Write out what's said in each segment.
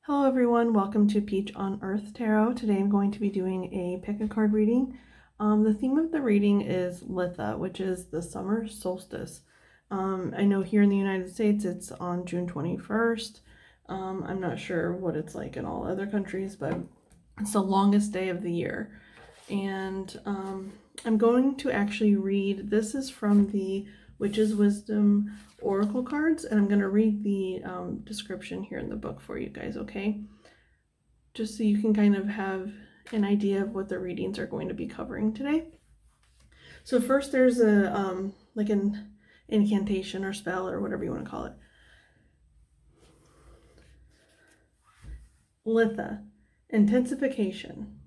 Hello everyone, welcome to Peach on Earth Tarot. Today I'm going to be doing a pick a card reading. The theme of the reading is Litha, which is the summer solstice. I know here in the United States it's on June 21st. I'm not sure what it's like in all other countries, but it's the longest day of the year. And I'm going to actually read, this is from the Witch's Wisdom Oracle cards, and I'm going to read the description here in the book for you guys, okay? Just so you can kind of have an idea of what the readings are going to be covering today. So first there's a like an incantation or spell or whatever you want to call it. Litha, intensification.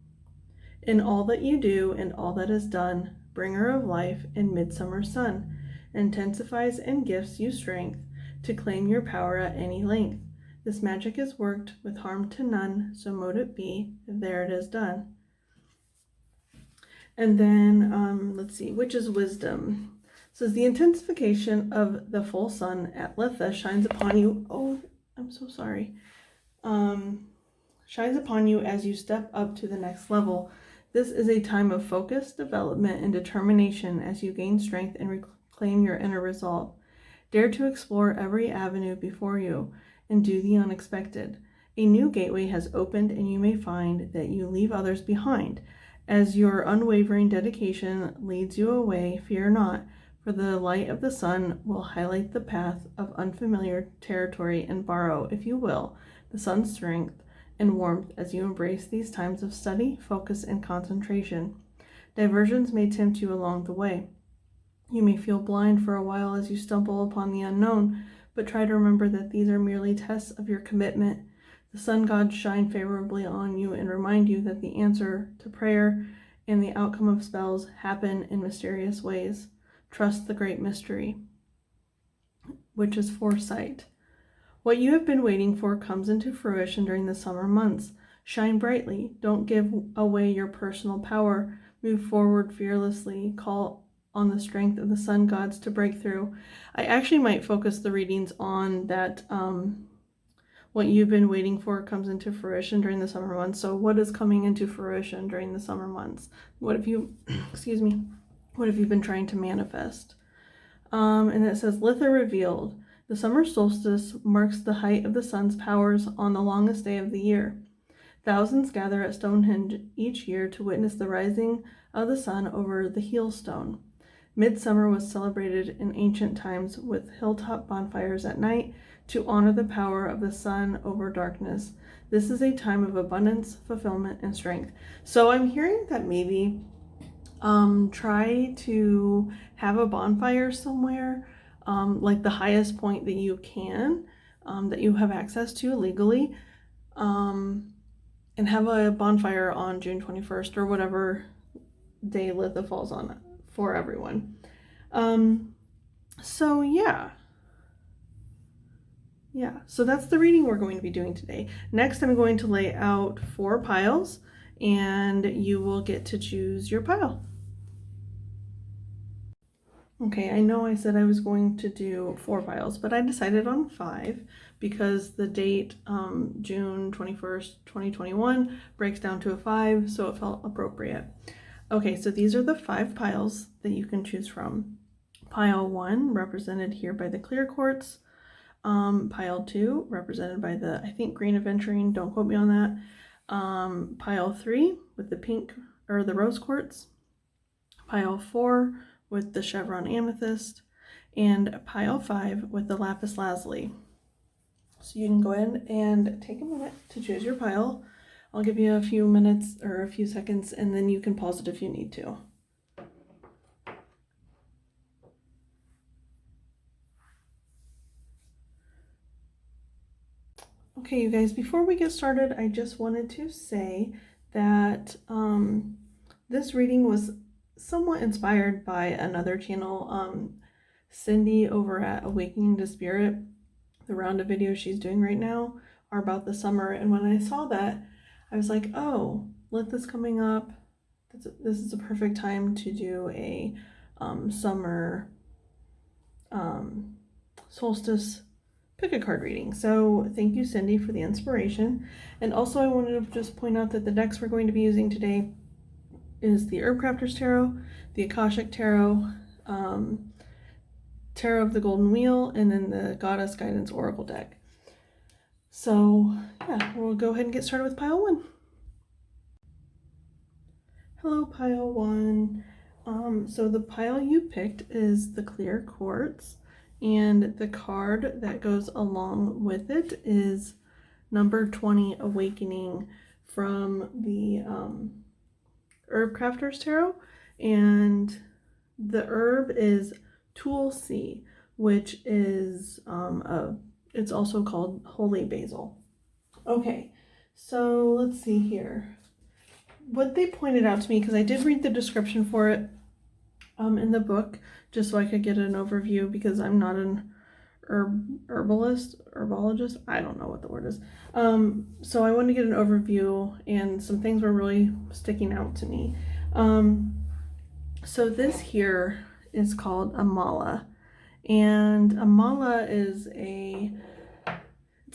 In all that you do and all that is done, bringer of life and midsummer sun, intensifies and gifts you strength to claim your power at any length. This magic is worked with harm to none, so mote it be, there it is done. And then, let's see, Witch's Wisdom. It says, the intensification of the full sun at Litha shines upon you. Oh, I'm so sorry. Shines upon you as you step up to the next level. This is a time of focus, development, and determination as you gain strength and reclaim your inner resolve. Dare to explore every avenue before you and do the unexpected. A new gateway has opened, and you may find that you leave others behind. As your unwavering dedication leads you away, fear not, for the light of the sun will highlight the path of unfamiliar territory and borrow, if you will, the sun's strength and warmth as you embrace these times of study, focus, and concentration. Diversions may tempt you along the way. You may feel blind for a while as you stumble upon the unknown, but try to remember that these are merely tests of your commitment. The sun gods shine favorably on you and remind you that the answer to prayer and the outcome of spells happen in mysterious ways. Trust the great mystery, which is foresight. What you have been waiting for comes into fruition during the summer months. Shine brightly. Don't give away your personal power. Move forward fearlessly. Call on the strength of the sun gods to break through. I actually might focus the readings on that, what you've been waiting for comes into fruition during the summer months. So what is coming into fruition during the summer months? What have you, excuse me, what have you been trying to manifest? And it says, Litha revealed. The summer solstice marks the height of the sun's powers on the longest day of the year. Thousands gather at Stonehenge each year to witness the rising of the sun over the heel stone. Midsummer was celebrated in ancient times with hilltop bonfires at night to honor the power of the sun over darkness. This is a time of abundance, fulfillment, and strength. So I'm hearing that maybe try to have a bonfire somewhere, like the highest point that you can, that you have access to legally, and have a bonfire on June 21st or whatever day Litha falls on for everyone. So so that's the reading we're going to be doing today. Next, I'm going to lay out 4 piles, and you will get to choose your pile. Okay, I know I said I was going to do 4 piles, but I decided on 5 because the date, June 21st, 2021, breaks down to a 5, so it felt appropriate. Okay, so these are the 5 piles that you can choose from. Pile 1, represented here by the clear quartz. Pile 2, represented by the, I think, green aventurine, don't quote me on that. Pile 3, with the pink, or the rose quartz. Pile 4, with the chevron amethyst. And pile 5, with the lapis lazuli. So you can go ahead and take a minute to choose your pile. I'll give you a few minutes or a few seconds, and then you can pause it if you need to. Okay, you guys, before we get started, I just wanted to say that this reading was somewhat inspired by another channel, Cindy over at Awakening to Spirit. The round of videos she's doing right now are about the summer, and when I saw that, I was like, oh, Litha's coming up. This is a perfect time to do a summer solstice pick a card reading. So thank you, Cindy, for the inspiration. And also I wanted to just point out that the decks we're going to be using today is the Herb Crafter's Tarot, the Akashic Tarot, Tarot of the Golden Wheel, and then the Goddess Guidance Oracle deck. So yeah, we'll go ahead and get started with pile 1. Hello, pile 1. So the pile you picked is the Clear Quartz, and the card that goes along with it is number 20, Awakening, from the Herb Crafter's Tarot, and the herb is Tulsi, which is it's also called holy basil. Okay, so let's see here. What they pointed out to me, because I did read the description for it in the book, just so I could get an overview, because I'm not an herbologist, I don't know what the word is. So I wanted to get an overview, and some things were really sticking out to me. So this here is called a mala, and a mala is it's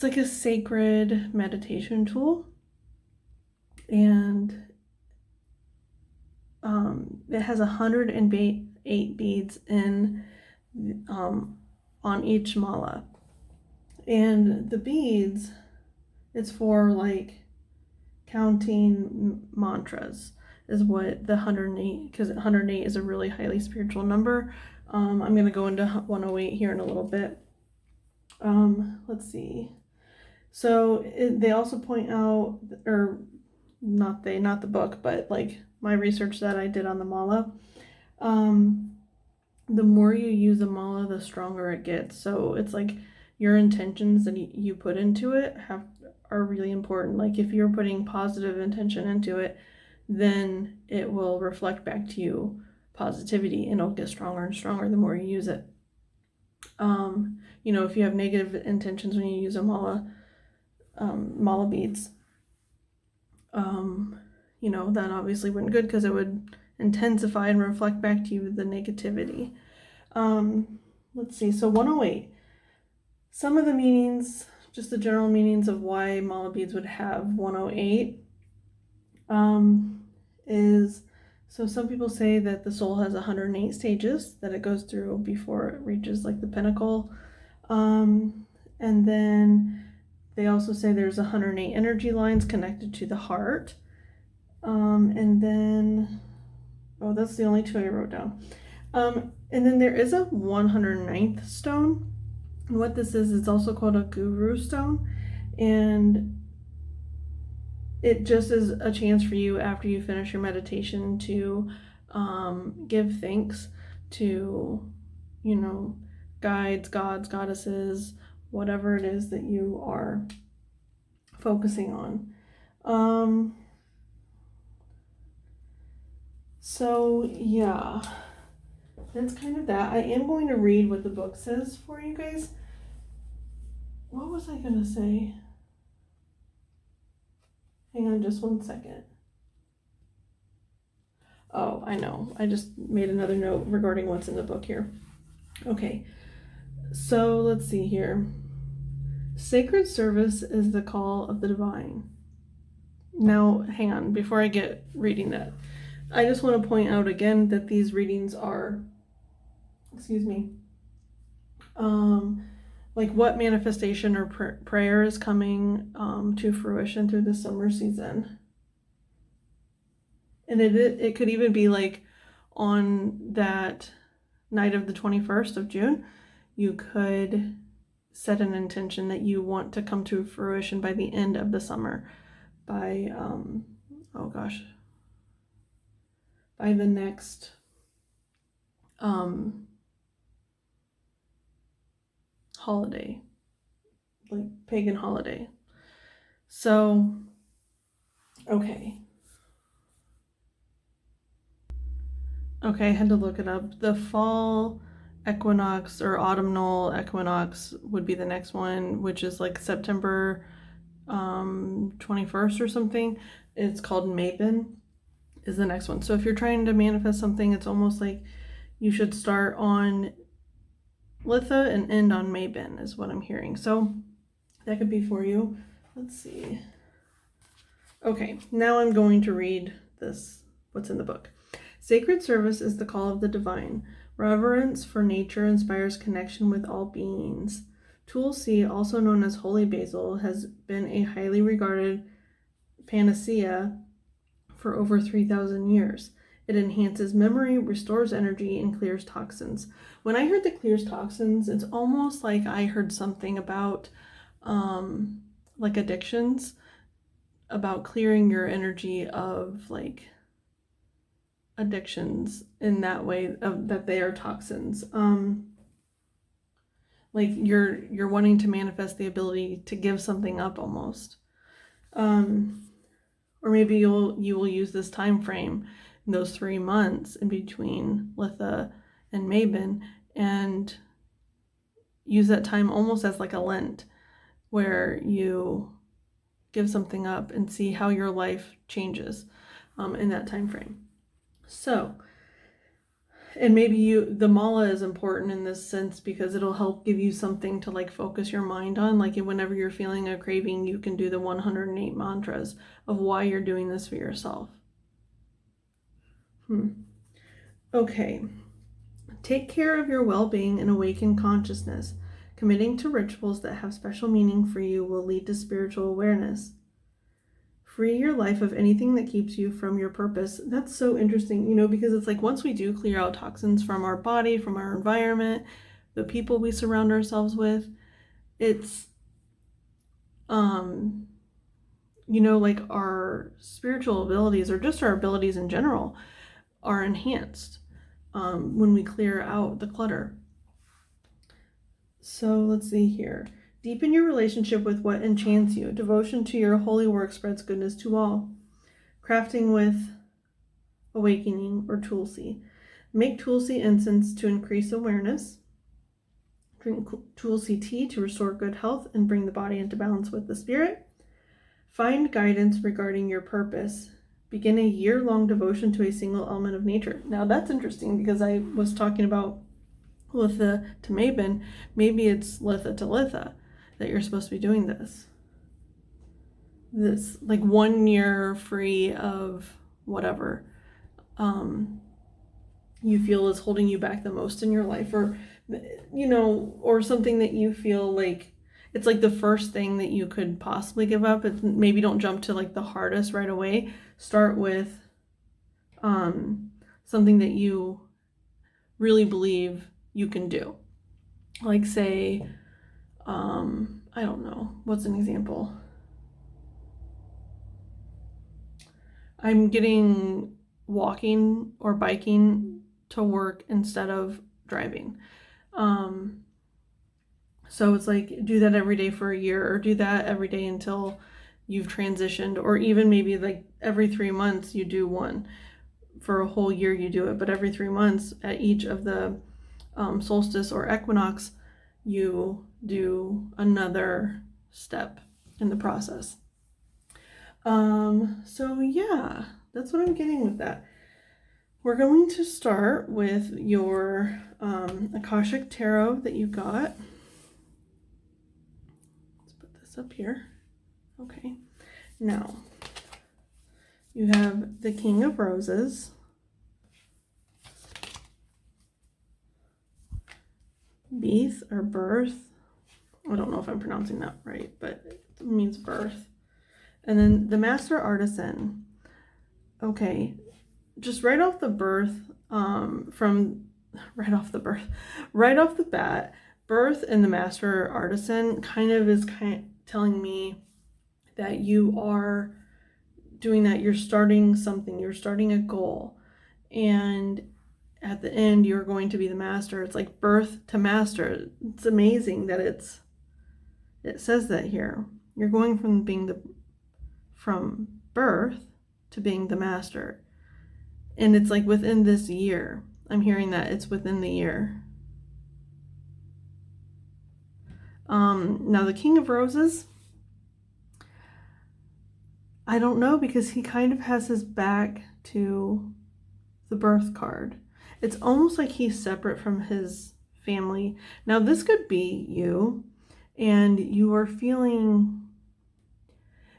like a sacred meditation tool, and it has 108 beads in on each mala, and the beads, it's for like counting mantras is what the 108, because 108 is a really highly spiritual number. I'm going to go into 108 here in a little bit. Let's see. So they also point out, or not the book, but like my research that I did on the mala, the more you use a mala, the stronger it gets. So it's like your intentions that you put into it are really important. Like if you're putting positive intention into it, then it will reflect back to you positivity, and it'll get stronger and stronger the more you use it. If you have negative intentions when you use a mala beads, that obviously wouldn't good, because it would intensify and reflect back to you the negativity. Let's see, so 108. Some of the meanings, just the general meanings of why mala beads would have 108, is, so some people say that the soul has 108 stages that it goes through before it reaches like the pinnacle. And then they also say there's 108 energy lines connected to the heart. And then, that's the only 2 I wrote down. And then there is a 109th stone. And what this is, it's also called a guru stone. And it just is a chance for you after you finish your meditation to give thanks to, guides, gods, goddesses, whatever it is that you are focusing on. So yeah, that's kind of that. I am going to read what the book says for you guys. What was I going to say? Hang on just one second. Oh, I know. I just made another note regarding what's in the book here. Okay, so let's see here. Sacred service is the call of the divine. Now, hang on, before I get reading that, I just want to point out again that these readings are, like what manifestation or prayer is coming to fruition through the summer season. And it could even be like on that night of the 21st of June, you could set an intention that you want to come to fruition by the end of the summer, by by the next holiday, like pagan holiday. So okay, I had to look it up. The fall equinox or autumnal equinox would be the next one, which is like September 21st or something. It's called Mabon is the next one. So if you're trying to manifest something, it's almost like you should start on Litha and end on Mabin is what I'm hearing. So that could be for you. Let's see. Okay, now I'm going to read this, what's in the book. Sacred service is the call of the divine. Reverence for nature inspires connection with all beings. Tulsi, also known as holy basil, has been a highly regarded panacea for over 3,000 years. It enhances memory, restores energy, and clears toxins. When I heard the clears toxins, it's almost like I heard something about like addictions, about clearing your energy of like addictions in that way, of that they are toxins. Like you're wanting to manifest the ability to give something up almost. Or maybe you will use this time frame in those 3 months in between Litha and Mabin and use that time almost as like a Lent, where you give something up and see how your life changes in that time frame. So, and maybe the mala is important in this sense because it'll help give you something to like focus your mind on. Like whenever you're feeling a craving, you can do the 108 mantras of why you're doing this for yourself. Okay. Take care of your well-being and awaken consciousness. Committing to rituals that have special meaning for you will lead to spiritual awareness. Free your life of anything that keeps you from your purpose. That's so interesting, because it's like once we do clear out toxins from our body, from our environment, the people we surround ourselves with, it's, like our spiritual abilities or just our abilities in general are enhanced when we clear out the clutter. So let's see here. Deepen your relationship with what enchants you. Devotion to your holy work spreads goodness to all. Crafting with awakening or Tulsi. Make Tulsi incense to increase awareness. Drink Tulsi tea to restore good health and bring the body into balance with the spirit. Find guidance regarding your purpose. Begin a year-long devotion to a single element of nature. Now that's interesting because I was talking about Litha to Mabin. Maybe it's Litha to Litha that you're supposed to be doing this like 1 year free of whatever you feel is holding you back the most in your life, or or something that you feel like it's like the first thing that you could possibly give up. Maybe don't jump to like the hardest right away. Start with something that you really believe you can do. Like say, I don't know, what's an example? I'm getting walking or biking to work instead of driving. So it's like do that every day for a year, or do that every day until you've transitioned, or even maybe like every 3 months you do one. For a whole year you do it, but every 3 months at each of the solstice or equinox you do another step in the process. So yeah, that's what I'm getting with that. We're going to start with your Akashic Tarot that you got. Let's put this up here. Okay. Now, you have the King of Roses. Beath or birth. I don't know if I'm pronouncing that right, but it means birth. And then the Master Artisan. Okay, just right off the bat, birth and the Master Artisan kind of telling me that you are doing that. You're starting something. You're starting a goal, and at the end you're going to be the master. It's like birth to master. It's amazing that it says that here. You're going from birth to being the master, and it's like within this year. I'm hearing that it's within the year. Now the King of Roses, I don't know, because he kind of has his back to the birth card. It's almost like he's separate from his family. Now this could be you, and you are feeling,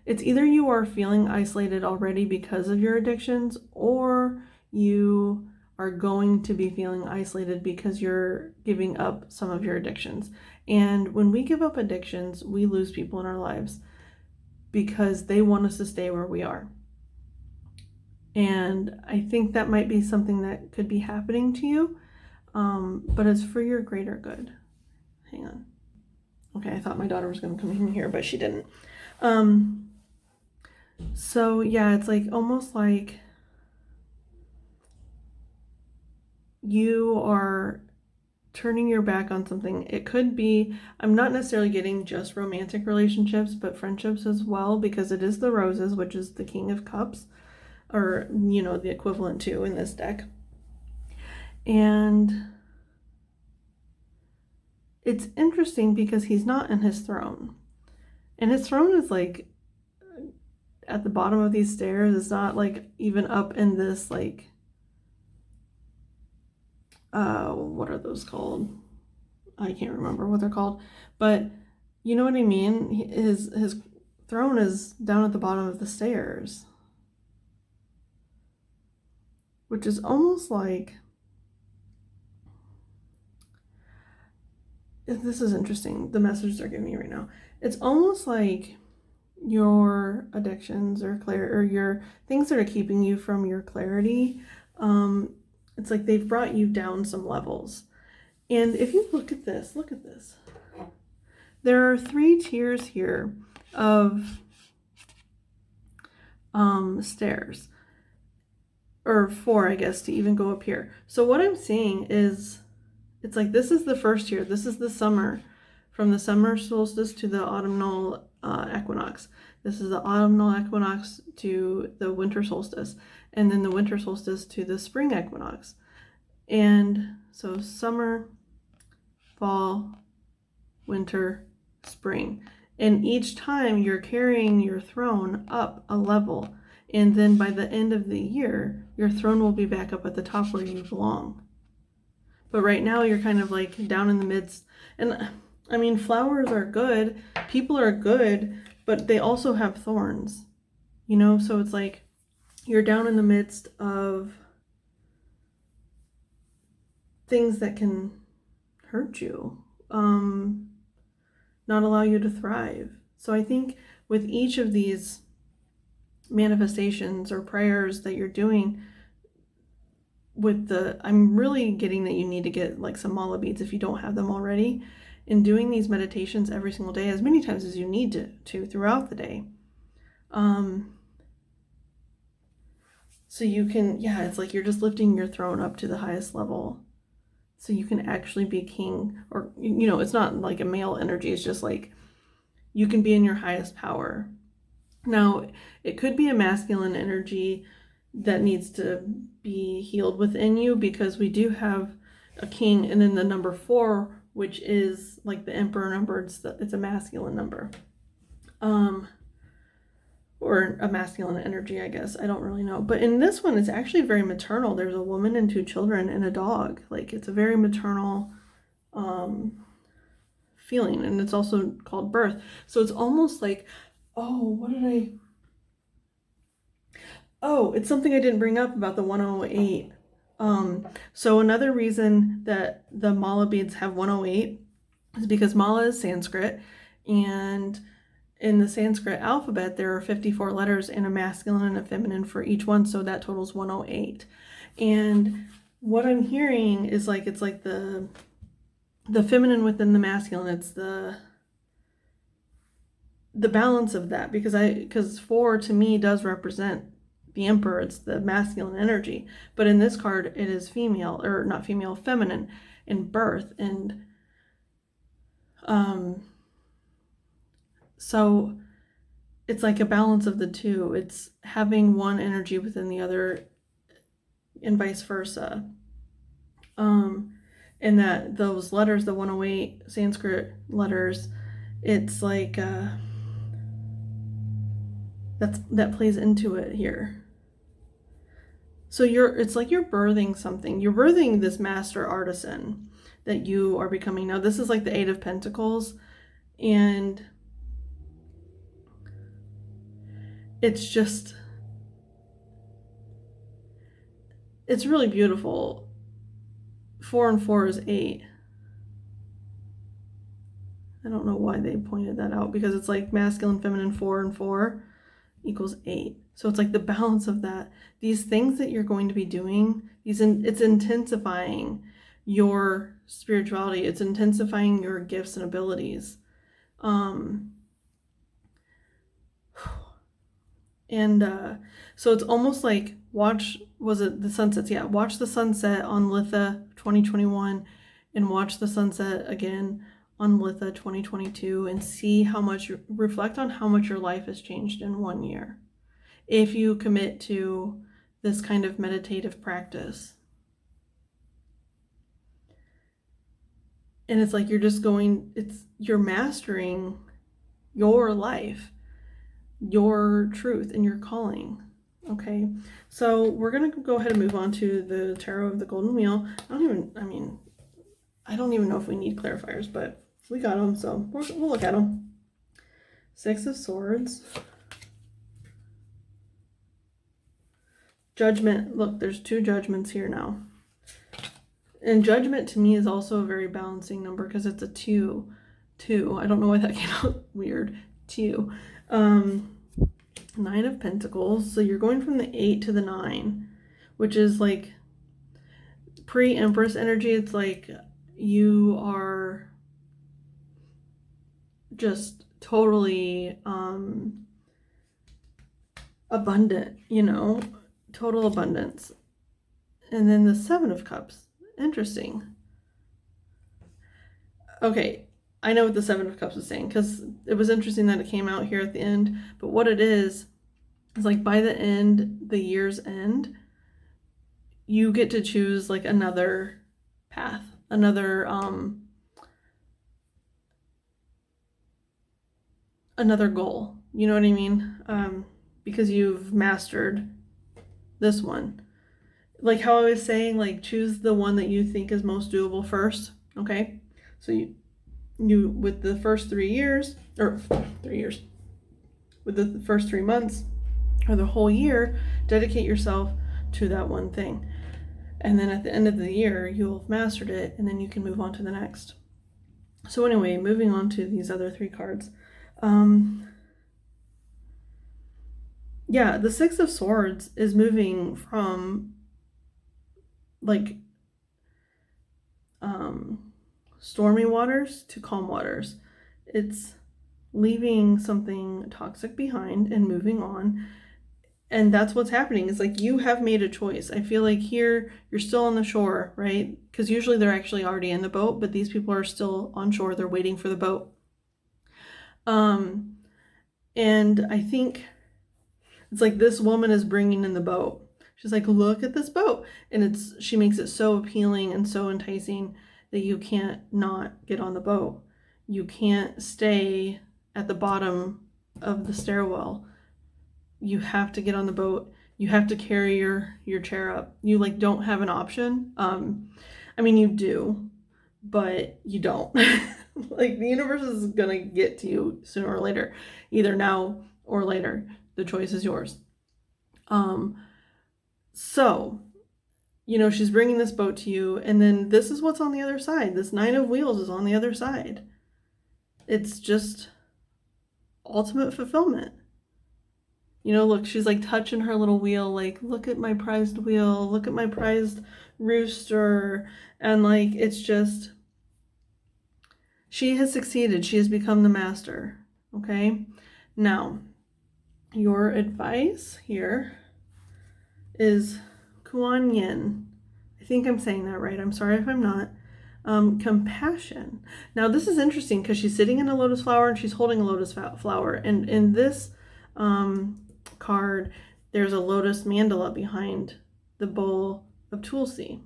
it's either you are feeling isolated already because of your addictions, or you are going to be feeling isolated because you're giving up some of your addictions. And when we give up addictions, we lose people in our lives because they want us to stay where we are. And I think that might be something that could be happening to you, but it's for your greater good. Hang on. Okay, I thought my daughter was going to come in here, but she didn't. So yeah, it's like almost like you are turning your back on something. It could be, I'm not necessarily getting just romantic relationships, but friendships as well, because it is the roses, which is the King of Cups, or, you know, the equivalent to in this deck. And it's interesting because he's not in his throne. And his throne is like at the bottom of these stairs. It's not like even up in this like, what are those called? I can't remember what they're called, but you know what I mean? His throne is down at the bottom of the stairs, which is almost like, this is interesting, the messages they're giving me right now. It's almost like your addictions or your things that are keeping you from your clarity, it's like they've brought you down some levels. And if you look at this, there are 3 tiers here of stairs, or 4, I guess, to even go up here. So what I'm seeing is, it's like this is the first tier. This is the summer, from the summer solstice to the autumnal equinox. This is the autumnal equinox to the winter solstice, and then the winter solstice to the spring equinox. And so summer, fall, winter, spring. And each time you're carrying your throne up a level. And then by the end of the year, your throne will be back up at the top where you belong. But right now you're kind of like down in the midst. And I mean, flowers are good, people are good, but they also have thorns, you know? So it's like you're down in the midst of things that can hurt you, not allow you to thrive. So I think with each of these manifestations or prayers that you're doing, I'm really getting that you need to get like some mala beads if you don't have them already, and doing these meditations every single day, as many times as you need to throughout the day. So you can, it's like you're just lifting your throne up to the highest level, so you can actually be king, or, you know, it's not like a male energy, it's just like you can be in your highest power. Now, it could be a masculine energy that needs to be healed within you, because we do have a king, and then the number 4, which is like the emperor number, it's a masculine number, or a masculine energy, I guess. I don't really know. But in this one, it's actually very maternal. There's a woman and 2 children and a dog. Like, it's a very maternal feeling, and it's also called birth. So it's almost like, it's something I didn't bring up about the 108. So another reason that the mala beads have 108 is because mala is Sanskrit, and in the Sanskrit alphabet there are 54 letters, and a masculine and a feminine for each one, so that totals 108. And what I'm hearing is like, it's like the feminine within the masculine. It's the balance of that, because 4 to me does represent the emperor. It's the masculine energy, but in this card it is female, or not female, feminine, in birth. And so it's like a balance of the two. It's having one energy within the other, and vice versa. And that those letters, the 108 Sanskrit letters, it's like that plays into it here. So it's like you're birthing something. You're birthing this master artisan. that you are becoming. Now, this is like the Eight of Pentacles, and it's just, it's really beautiful. 4 and 4 is 8. I don't know why they pointed that out, because it's like masculine, feminine, 4 and 4 equals 8. So it's like the balance of that. These things that you're going to be doing, it's intensifying your spirituality. It's intensifying your gifts and abilities. So it's almost like watch the sunsets? Yeah, watch the sunset on Litha 2021 and watch the sunset again on Litha 2022 and see reflect on how much your life has changed in 1 year. If you commit to this kind of meditative practice. And it's like you're mastering your life, your truth, and your calling. Okay, so we're going to go ahead and move on to the Tarot of the Golden Wheel. I don't even know if we need clarifiers, but we got them, so we'll look at them. 6 of Swords. Judgment. Look, there's 2 judgments here now. And Judgment to me is also a very balancing number because it's a 2. I don't know why that came out weird. 2. 9 of Pentacles. So you're going from the 8 to the 9, which is like pre-Empress energy. It's like you are just totally abundant, total abundance. And then the 7 of Cups. Interesting. Okay, I know what the 7 of Cups is saying, because it was interesting that it came out here at the end. But what it is like by the year's end, you get to choose like another path, another goal. You know what I mean? Because you've mastered this one. Like how I was saying, like choose the one that you think is most doable first. Okay, so you with the first 3 years, or 3 years, with the first 3 months or the whole year, dedicate yourself to that one thing. And then at the end of the year, you'll have mastered it, and then you can move on to the next. So anyway, moving on to these other 3 cards. Yeah, the 6 of Swords is moving from like stormy waters to calm waters. It's leaving something toxic behind and moving on. And that's what's happening. It's like you have made a choice. I feel like here you're still on the shore, right? Because usually they're actually already in the boat, but these people are still on shore. They're waiting for the boat. And I think it's like this woman is bringing in the boat. She's like, look at this boat. And she makes it so appealing and so enticing that you can't not get on the boat. You can't stay at the bottom of the stairwell. You have to get on the boat. You have to carry your chair up. You like don't have an option. I mean, you do, but you don't. Like the universe is gonna get to you sooner or later, either now or later. The choice is yours. So, she's bringing this boat to you, and then this is what's on the other side. This 9 of Wheels is on the other side. It's just ultimate fulfillment. Look, she's like touching her little wheel, like, look at my prized wheel, look at my prized rooster. And like, it's just, she has succeeded. She has become the master. Okay. Now, your advice here is Kuan Yin. I think I'm saying that right. I'm sorry if I'm not. Compassion. Now, this is interesting because she's sitting in a lotus flower and she's holding a lotus flower. And in this card, there's a lotus mandala behind the bowl of Tulsi.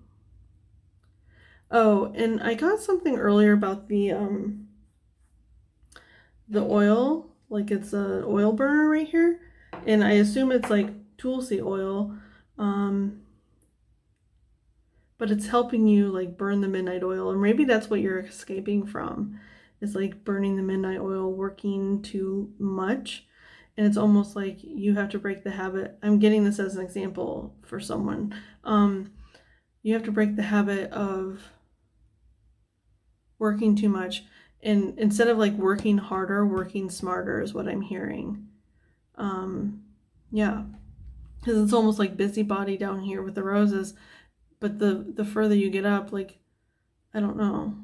Oh, and I got something earlier about the oil, like it's an oil burner right here, and I assume it's like Tulsi oil, but it's helping you like burn the midnight oil, or maybe that's what you're escaping from, is like burning the midnight oil, working too much. And it's almost like you have to break the habit. I'm getting this as an example for someone. You have to break the habit of working too much, and instead of like working harder, working smarter is what I'm hearing. Yeah, because it's almost like busybody down here with the roses, but the further you get up, like, I don't know,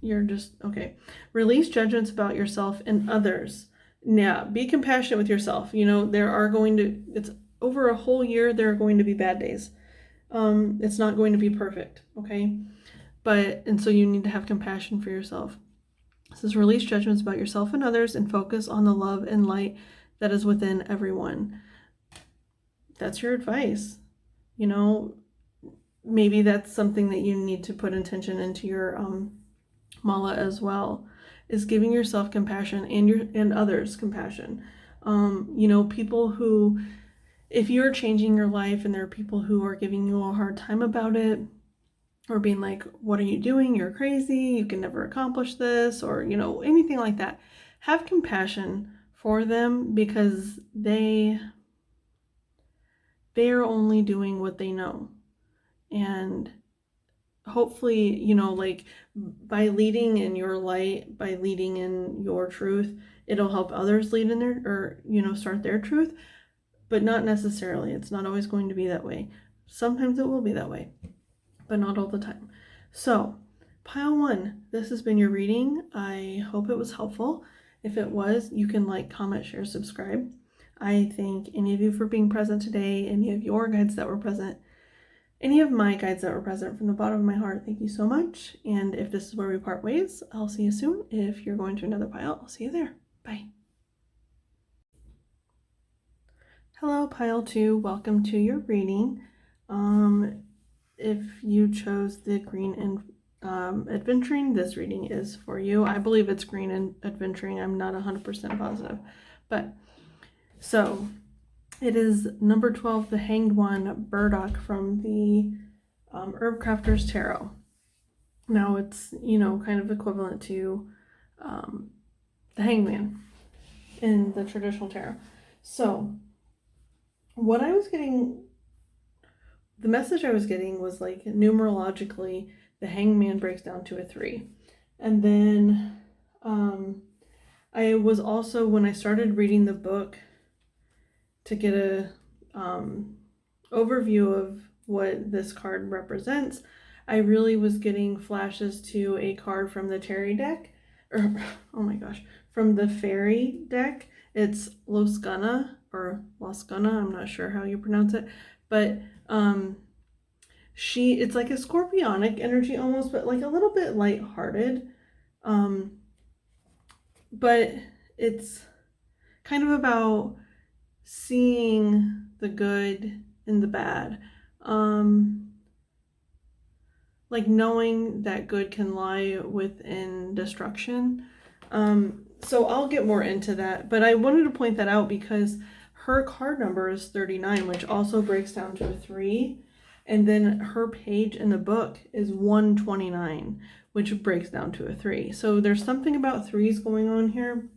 you're just okay. Release judgments about yourself and others. Yeah, be compassionate with yourself. There are it's over a whole year, there are going to be bad days. It's not going to be perfect, okay? And so you need to have compassion for yourself. It says release judgments about yourself and others and focus on the love and light that is within everyone. That's your advice. Maybe that's something that you need to put intention into your mala as well, is giving yourself compassion and others compassion. People who, if you're changing your life and there are people who are giving you a hard time about it, or being like, what are you doing? You're crazy. You can never accomplish this, or, anything like that. Have compassion for them, because they are only doing what they know. And hopefully, like by leading in your light, by leading in your truth, it'll help others lead in their, or, start their truth, but not necessarily. It's not always going to be that way. Sometimes it will be that way, but not all the time. So, pile 1, this has been your reading. I hope it was helpful. If it was, you can like, comment, share, subscribe. I thank any of you for being present today, any of your guides that were present, any of my guides that were present, from the bottom of my heart. Thank you so much. And if this is where we part ways, I'll see you soon. If you're going to another pile, I'll see you there. Bye. Hello, pile 2. Welcome to your reading. If you chose the green and adventuring, this reading is for you. I believe it's green and adventuring. I'm not 100% positive. But so it is number 12, the Hanged One, Burdock, from the Herb Crafter's Tarot. Now it's, kind of equivalent to the Hangman in the traditional tarot. So what I was getting, the message I was getting was like, numerologically, the Hangman breaks down to a 3. And then I was also, when I started reading the book to get a overview of what this card represents, I really was getting flashes to a card from the Terry deck, or oh my gosh, from the Fairy deck. It's Loscana, or Loscana, I'm not sure how you pronounce it, but it's like a scorpionic energy almost, but like a little bit lighthearted. But it's kind of about seeing the good in the bad. Like knowing that good can lie within destruction. So I'll get more into that, but I wanted to point that out because her card number is 39, which also breaks down to a 3. And then her page in the book is 129, which breaks down to a 3. So there's something about 3s going on here.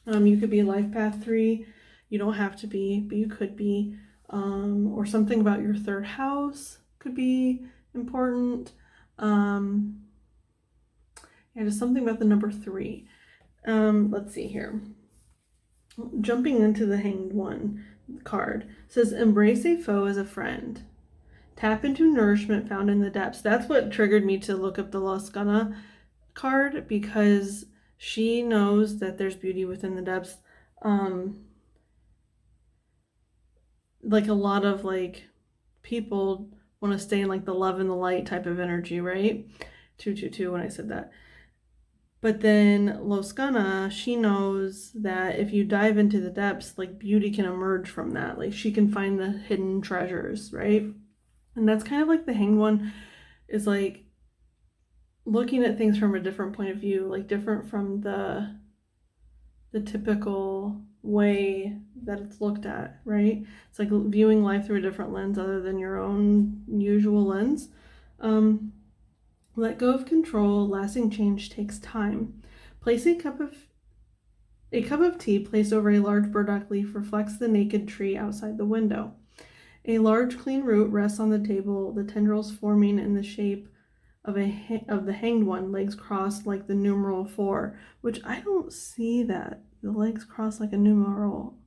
You could be life path 3. You don't have to be, but you could be. Or something about your 3rd house could be important. Yeah, just something about the number 3. Let's see here. Jumping into the Hanged One card, it says, embrace a foe as a friend. Tap into nourishment found in the depths. That's what triggered me to look up the Loscana card, because she knows that there's beauty within the depths. Like a lot of like people want to stay in like the love and the light type of energy, right? 222 when I said that. But then Loscana, she knows that if you dive into the depths, like beauty can emerge from that. Like she can find the hidden treasures, right? And that's kind of like the Hanged One is like looking at things from a different point of view, like different from the the typical way that it's looked at, right? It's like viewing life through a different lens other than your own usual lens. Let go of control. Lasting change takes time. Place a cup of tea placed over a large burdock leaf reflects the naked tree outside the window. A large clean root rests on the table, the tendrils forming in the shape of the hanged one, legs crossed like the numeral 4, which I don't see that. The legs crossed like a numeral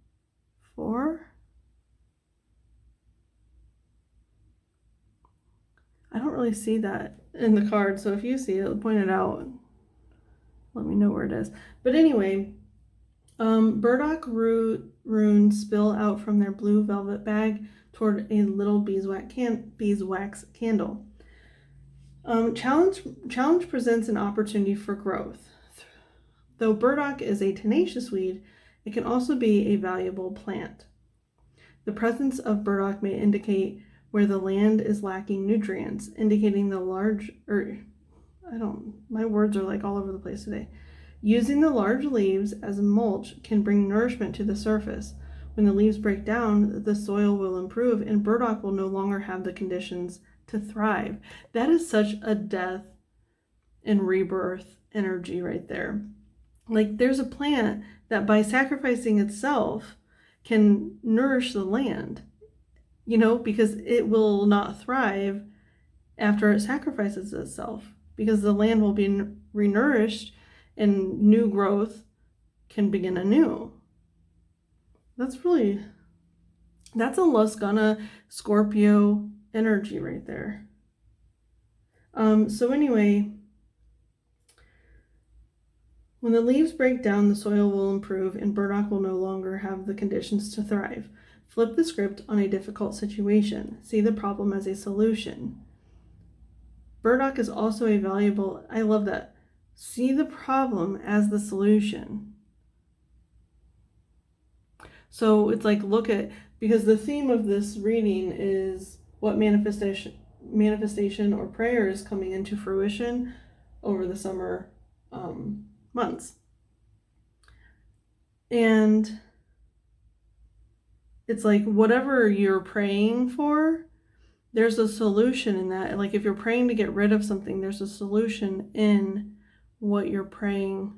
4? I don't really see that in the card, so if you see it, point it out. Let me know where it is. But anyway, burdock root runes spill out from their blue velvet bag toward a little beeswax candle. Challenge presents an opportunity for growth. Though burdock is a tenacious weed, it can also be a valuable plant. The presence of burdock may indicate where the land is lacking nutrients, indicating my words are like all over the place today. Using the large leaves as mulch can bring nourishment to the surface. When the leaves break down, the soil will improve and burdock will no longer have the conditions to thrive. That is such a death and rebirth energy right there. Like there's a plant that by sacrificing itself can nourish the land, because it will not thrive after it sacrifices itself, because the land will be renourished and new growth can begin anew. That's a Luscana Scorpio energy right there. So anyway, when the leaves break down, the soil will improve and burdock will no longer have the conditions to thrive. Flip the script on a difficult situation. See the problem as a solution. Burdock is also a valuable, I love that. See the problem as the solution. So it's like, because the theme of this reading is what manifestation or prayer is coming into fruition over the summer months. And it's like whatever you're praying for, there's a solution in that. Like if you're praying to get rid of something, there's a solution in what you're praying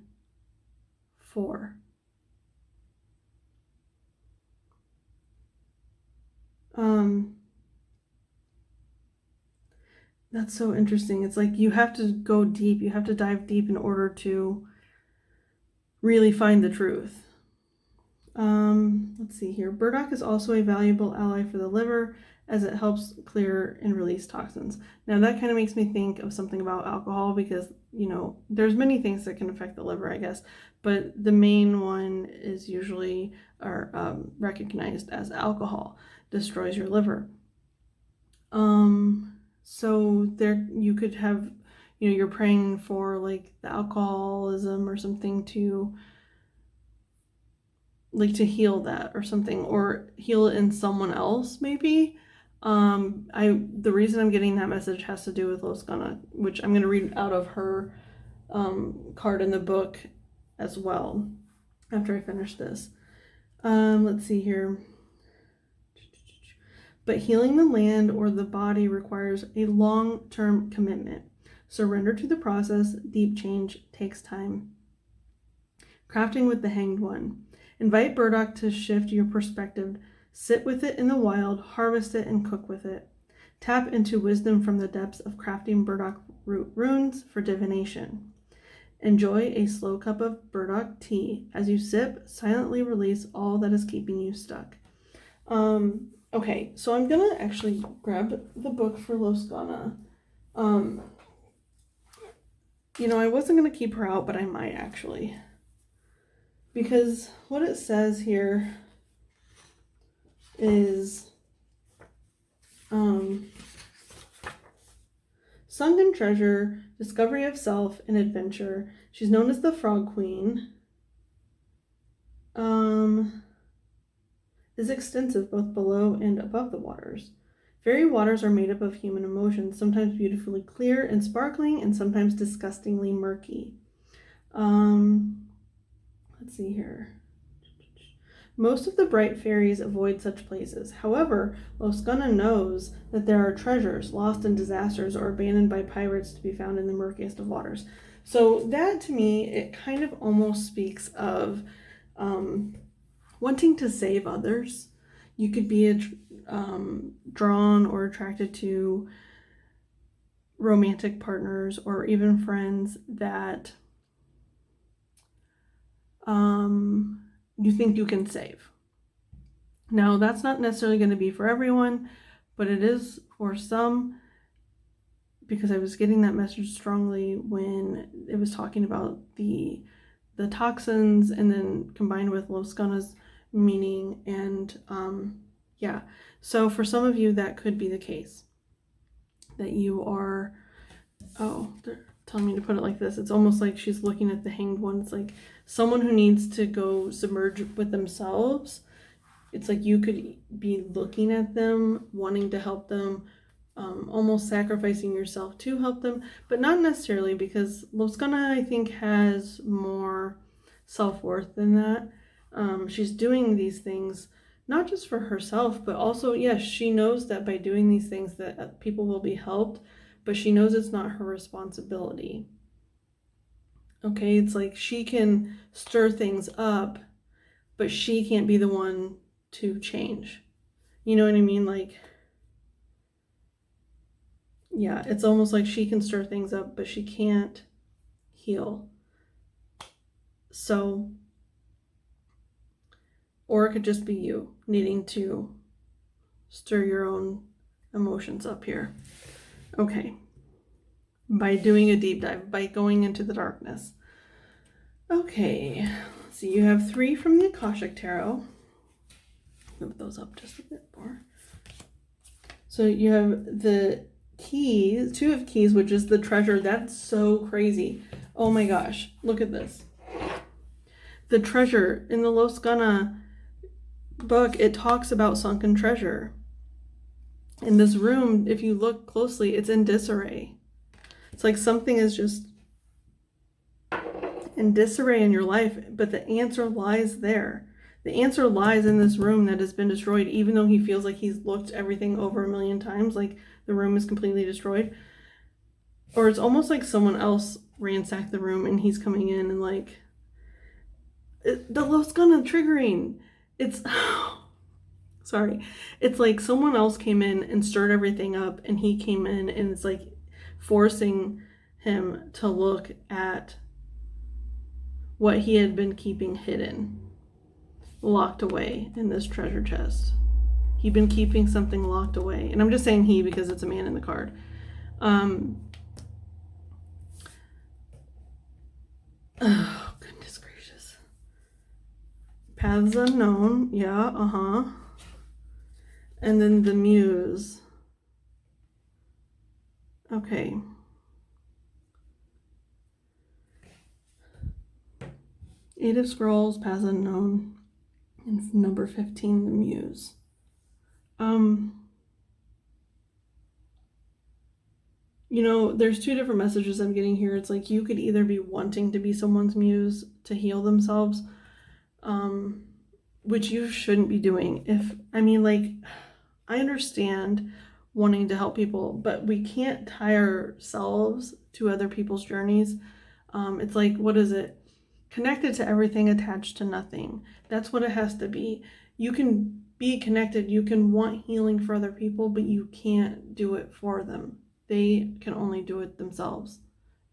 for. That's so interesting. It's like you have to go deep. You have to dive deep in order to really find the truth. Let's see here. Burdock is also a valuable ally for the liver as it helps clear and release toxins. Now that kind of makes me think of something about alcohol because, there's many things that can affect the liver, I guess, but the main one is usually recognized as alcohol destroys your liver. So there you could have, you're praying for like the alcoholism or something to heal that or something, or heal it in someone else maybe. The reason I'm getting that message has to do with Luscana, which I'm going to read out of her card in the book as well after I finish this. Let's see here. But healing the land or the body requires a long-term commitment. Surrender to the process. Deep change takes time. Crafting with the Hanged One. Invite burdock to shift your perspective. Sit with it in the wild, harvest it, and cook with it. Tap into wisdom from the depths of crafting burdock root runes for divination. Enjoy a slow cup of burdock tea. As you sip, silently release all that is keeping you stuck. Okay, so I'm going to actually grab the book for Luscana. I wasn't going to keep her out, but I might actually. Because what it says here is sunken treasure, discovery of self, and adventure. She's known as the Frog Queen. Is extensive both below and above the waters. Fairy waters are made up of human emotions, sometimes beautifully clear and sparkling, and sometimes disgustingly murky. Let's see here. Most of the bright fairies avoid such places. However, Loscana knows that there are treasures lost in disasters or abandoned by pirates to be found in the murkiest of waters. So that, to me, it kind of almost speaks of wanting to save others. You could be drawn or attracted to romantic partners or even friends that you think you can save. Now, that's not necessarily going to be for everyone, but it is for some, because I was getting that message strongly when it was talking about the toxins and then combined with Loscana's meaning. And yeah, so for some of you, that could be the case. That you are, they're telling me to put it like this. It's almost like she's looking at the Hanged One. It's like someone who needs to go submerge with themselves. It's like you could be looking at them, wanting to help them, almost sacrificing yourself to help them, but not necessarily, because Loscana, I think, has more self-worth than that. She's doing these things not just for herself, but also, yes, she knows that by doing these things that people will be helped, but she knows it's not her responsibility. Okay, it's like she can stir things up, but she can't be the one to change. You know what I mean? Like, yeah, it's almost like she can stir things up, but she can't heal. So, or it could just be you needing to stir your own emotions up here. Okay. By doing a deep dive, by going into the darkness. Okay. So you have 3 from the Akashic Tarot. Move those up just a bit more. So you have the keys, 2 of keys, which is the treasure. That's so crazy. Oh my gosh. Look at this. The treasure in the Loscana book, it talks about sunken treasure. In this room, if you look closely, it's in disarray. It's like something is just in disarray in your life, but the answer lies there. The answer lies in this room that has been destroyed, even though he feels like he's looked everything over 1,000,000 times, like the room is completely destroyed. Or it's almost like someone else ransacked the room and he's coming in and like, the Loscana triggering. It's, sorry. It's like someone else came in and stirred everything up, and he came in and it's like forcing him to look at what he had been keeping hidden, locked away in this treasure chest. He'd been keeping something locked away. And I'm just saying he because it's a man in the card. Oh, goodness gracious. Paths unknown. Yeah, And then the Muse. Okay. Eight of Scrolls, Paths unknown. And number 15, the Muse. You know, there's 2 different messages I'm getting here. It's like you could either be wanting to be someone's muse to heal themselves, which you shouldn't be doing. I understand wanting to help people, but we can't tie ourselves to other people's journeys. It's like, what is it? Connected to everything, attached to nothing. That's what it has to be. You can be connected, you can want healing for other people, but you can't do it for them. They can only do it themselves.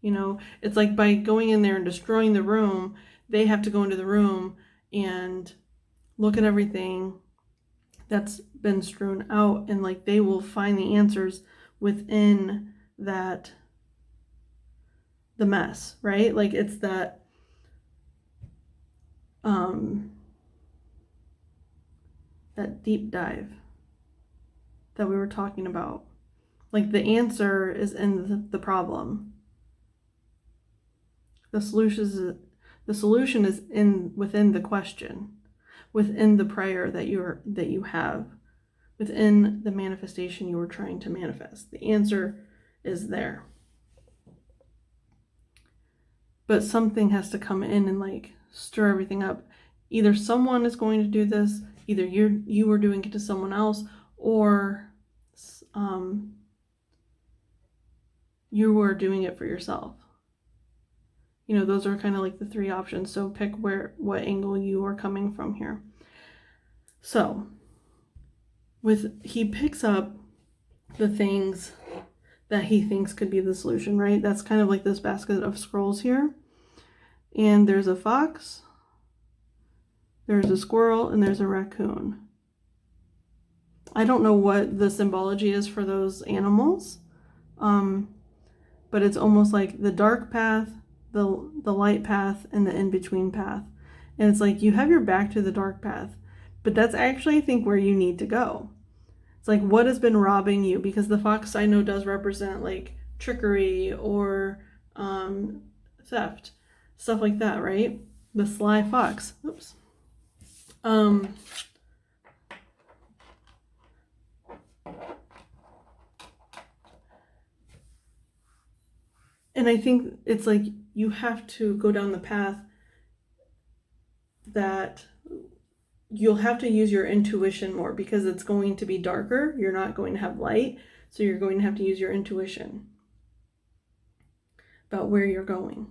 You know, it's like by going in there and destroying the room, they have to go into the room and look at everything that's been strewn out, and like they will find the answers within that, the mess, right? Like it's that that deep dive that we were talking about. Like the answer is in the problem. The solution is within the question, within the prayer that you have, within the manifestation you were trying to manifest. The answer is there. But something has to come in and like stir everything up. Either someone is going to do this, either you are doing it to someone else, or you are doing it for yourself. You know, those are kind of like the three options. So pick what angle you are coming from here. So he picks up the things that he thinks could be the solution, right? That's kind of like this basket of scrolls here. And there's a fox, there's a squirrel, and there's a raccoon. I don't know what the symbology is for those animals, but it's almost like the dark path, the light path, and the in-between path. And it's like you have your back to the dark path, but that's actually, I think, where you need to go. It's like what has been robbing you, because the fox, I know, does represent like trickery or theft, stuff like that, right? The sly fox. Oops. And I think it's like you have to go down the path that you'll have to use your intuition more, because it's going to be darker. You're not going to have light. So you're going to have to use your intuition about where you're going.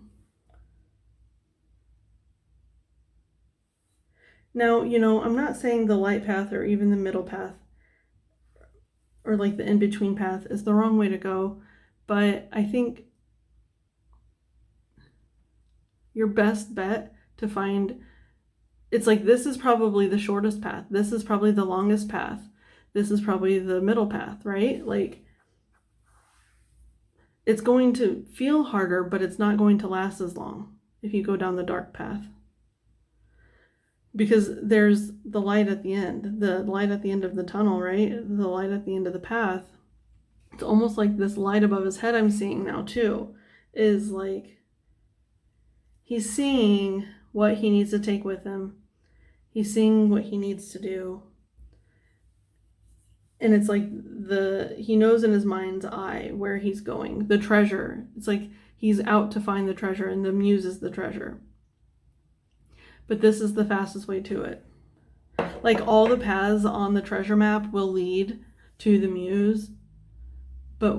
Now, you know, I'm not saying the light path or even the middle path or like the in-between path is the wrong way to go, but I think your best bet to find, it's like this is probably the shortest path, this is probably the longest path, this is probably the middle path, right? Like it's going to feel harder, but it's not going to last as long if you go down the dark path, because there's the light at the end of the tunnel, right? The light at the end of the path. It's almost like this light above his head I'm seeing now too, is like he's seeing what he needs to take with him. He's seeing what he needs to do. And it's like he knows in his mind's eye where he's going. The treasure. It's like he's out to find the treasure, and the muse is the treasure. But this is the fastest way to it. Like all the paths on the treasure map will lead to the muse, but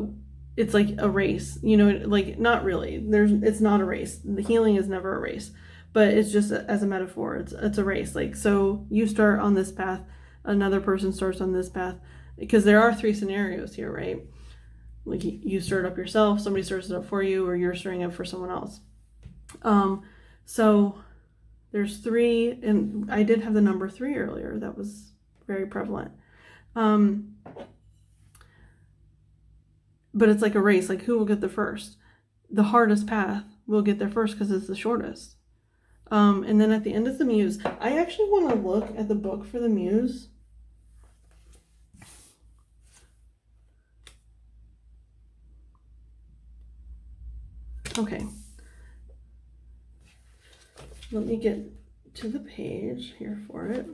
it's like a race, you know, like not really. It's not a race. The healing is never a race, but it's just as a metaphor. It's a race. Like, so you start on this path, another person starts on this path, because there are three scenarios here, right? Like you stir it up yourself, somebody stirs it up for you, or you're stirring it for someone else. So there's three, and I did have the number 3 earlier. That was very prevalent. But it's like a race, like who will get there first? The hardest path will get there first because it's the shortest. And then at the end is the muse. I actually want to look at the book for the muse. Okay. Let me get to the page here for it.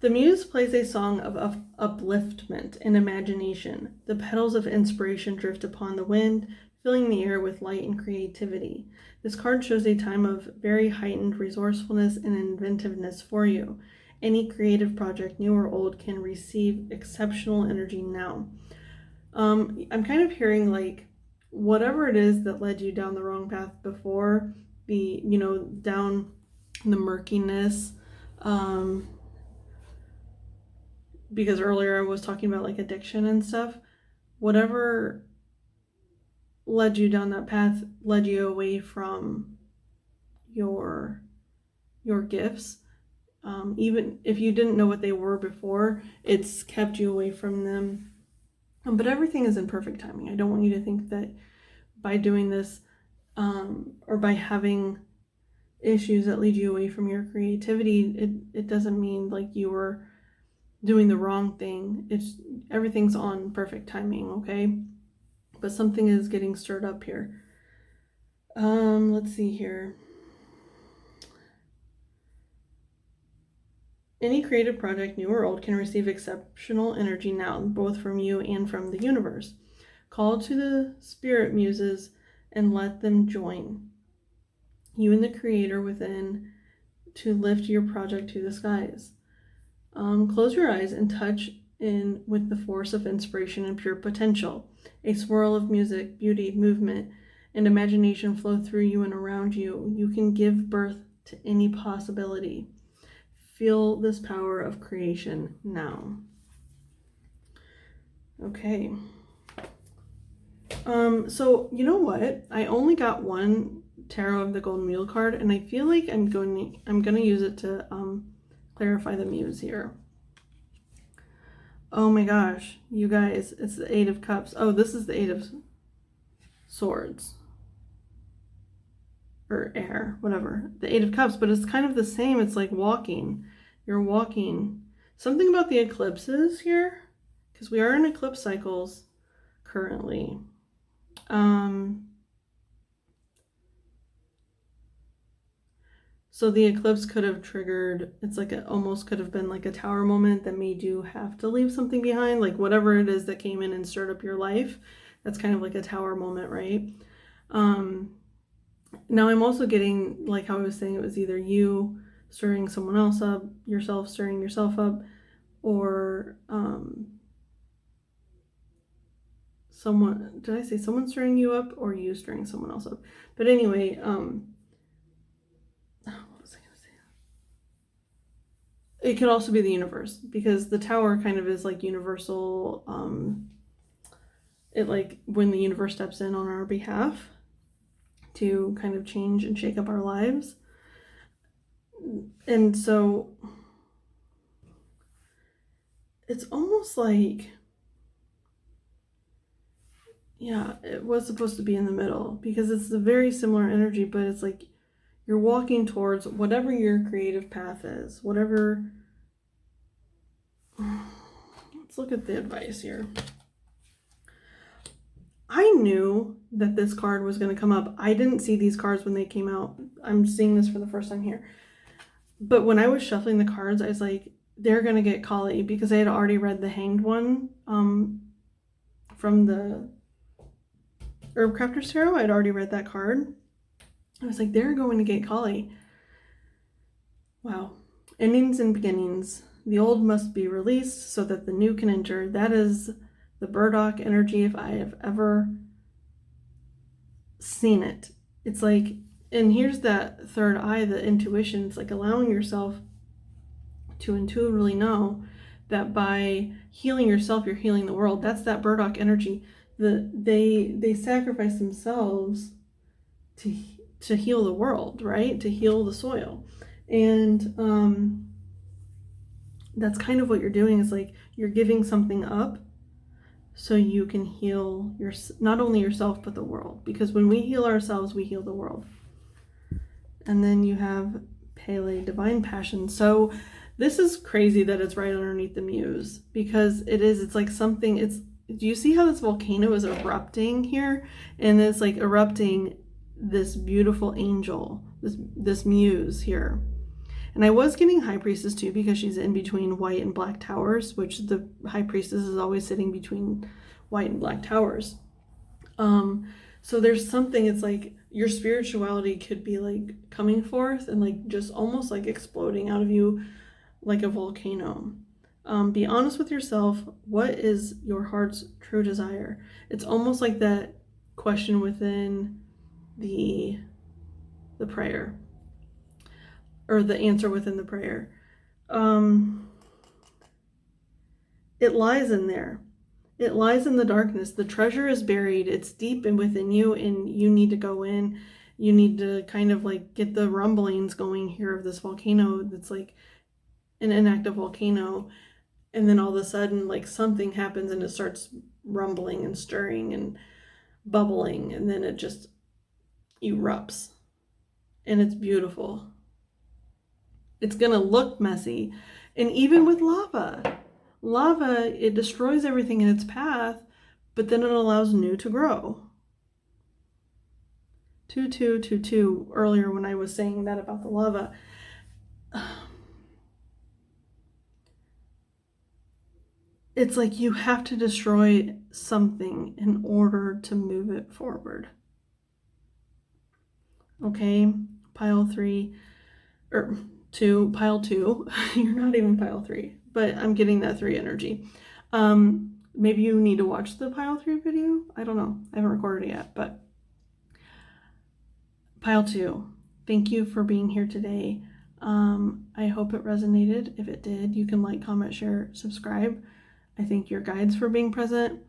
The muse plays a song of upliftment and imagination. The petals of inspiration drift upon the wind, filling the air with light and creativity. This card shows a time of very heightened resourcefulness and inventiveness for you. Any creative project, new or old, can receive exceptional energy now. I'm kind of hearing like whatever it is that led you down the wrong path before, down the murkiness, because earlier I was talking about like addiction and stuff. Whatever led you down that path led you away from your gifts. Even if you didn't know what they were before, it's kept you away from them. But everything is in perfect timing. I don't want you to think that by doing this or by having issues that lead you away from your creativity, it doesn't mean like you were doing the wrong thing. Everything's on perfect timing, okay? But something is getting stirred up here. Let's see here. Any creative project, new or old, can receive exceptional energy now, both from you and from the universe. Call to the spirit muses and let them join you and the creator within to lift your project to the skies. Close your eyes and touch in with the force of inspiration and pure potential. A swirl of music, beauty, movement, and imagination flow through you and around you. You can give birth to any possibility. Feel this power of creation now. Okay. So you know what? I only got one Tarot of the Golden Mule card, and I feel like I'm gonna use it to clarify the muse here. Oh my gosh, you guys, it's the Eight of Cups. Oh, this is the Eight of Swords. Or air, whatever. The Eight of Cups, but it's kind of the same. It's like walking. You're walking. Something about the eclipses here, because we are in eclipse cycles currently. So the eclipse could have triggered, it's like it almost could have been like a tower moment that made you have to leave something behind, like whatever it is that came in and stirred up your life. That's kind of like a tower moment, right? Now I'm also getting, like how I was saying, it was either you stirring someone else up, yourself stirring yourself up, or someone, did I say someone stirring you up or you stirring someone else up? But anyway, it could also be the universe, because the tower kind of is like universal. It like when the universe steps in on our behalf to kind of change and shake up our lives. And so it's almost like, yeah, it was supposed to be in the middle, because it's a very similar energy, but it's like you're walking towards whatever your creative path is, whatever. Let's look at the advice here. I knew that this card was going to come up. I didn't see these cards when they came out. I'm seeing this for the first time here. But when I was shuffling the cards, I was like, they're going to get Kali, because I had already read the Hanged one from the Herb Crafter's Tarot. I'd already read that card. I was like, they're going to get Kali. Wow. Endings and beginnings. The old must be released so that the new can enter. That is the burdock energy if I have ever seen it. It's like, and here's that third eye, the intuition. It's like allowing yourself to intuitively know that by healing yourself, you're healing the world. That's that burdock energy. They sacrifice themselves to heal the world, right? To heal the soil. And that's kind of what you're doing, is like you're giving something up so you can heal not only yourself but the world, because when we heal ourselves, we heal the world. And then you have Pele, divine passion. So this is crazy that it's right underneath the muse, because it's like something, do you see how this volcano is erupting here? And it's like erupting this beautiful angel, this muse here. And I was getting High Priestess too, because she's in between white and black towers, which the High Priestess is always sitting between white and black towers. So there's something, it's like your spirituality could be like coming forth and like just almost like exploding out of you like a volcano. Be honest with yourself. What is your heart's true desire? It's almost like that question within the prayer, or the answer within the prayer. It lies in there. It lies in the darkness. The treasure is buried. It's deep and within you, and you need to go in. You need to kind of like get the rumblings going here of this volcano that's like an inactive volcano. And then all of a sudden, like something happens and it starts rumbling and stirring and bubbling, and then it just erupts. And it's beautiful. It's going to look messy. And even with lava, it destroys everything in its path, but then it allows new to grow. 2-2-2-2 earlier when I was saying that about the lava. It's like you have to destroy something in order to move it forward. Okay, pile 3, or 2, pile 2. You're not even pile 3, but I'm getting that 3 energy. Maybe you need to watch the pile 3 video. I don't know. I haven't recorded it yet, but pile 2. Thank you for being here today. I hope it resonated. If it did, you can like, comment, share, subscribe. I thank your guides for being present,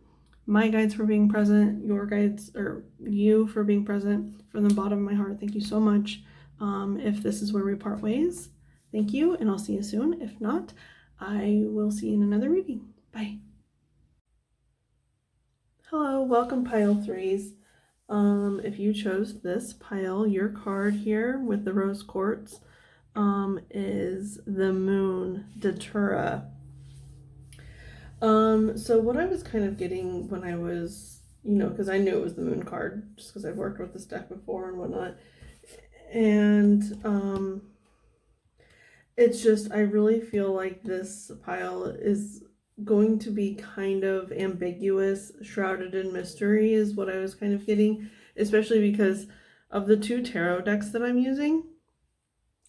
my guides for being present, your guides, or you for being present. From the bottom of my heart, thank you so much. If this is where we part ways, thank you, and I'll see you soon. If not, I will see you in another reading. Bye. Hello, welcome pile 3s. If you chose this pile, your card here with the rose quartz is the moon, Datura. So what I was kind of getting when I was, because I knew it was the moon card, just because I've worked with this deck before and whatnot. And it's just, I really feel like this pile is going to be kind of ambiguous, shrouded in mystery is what I was kind of getting, especially because of the 2 tarot decks that I'm using.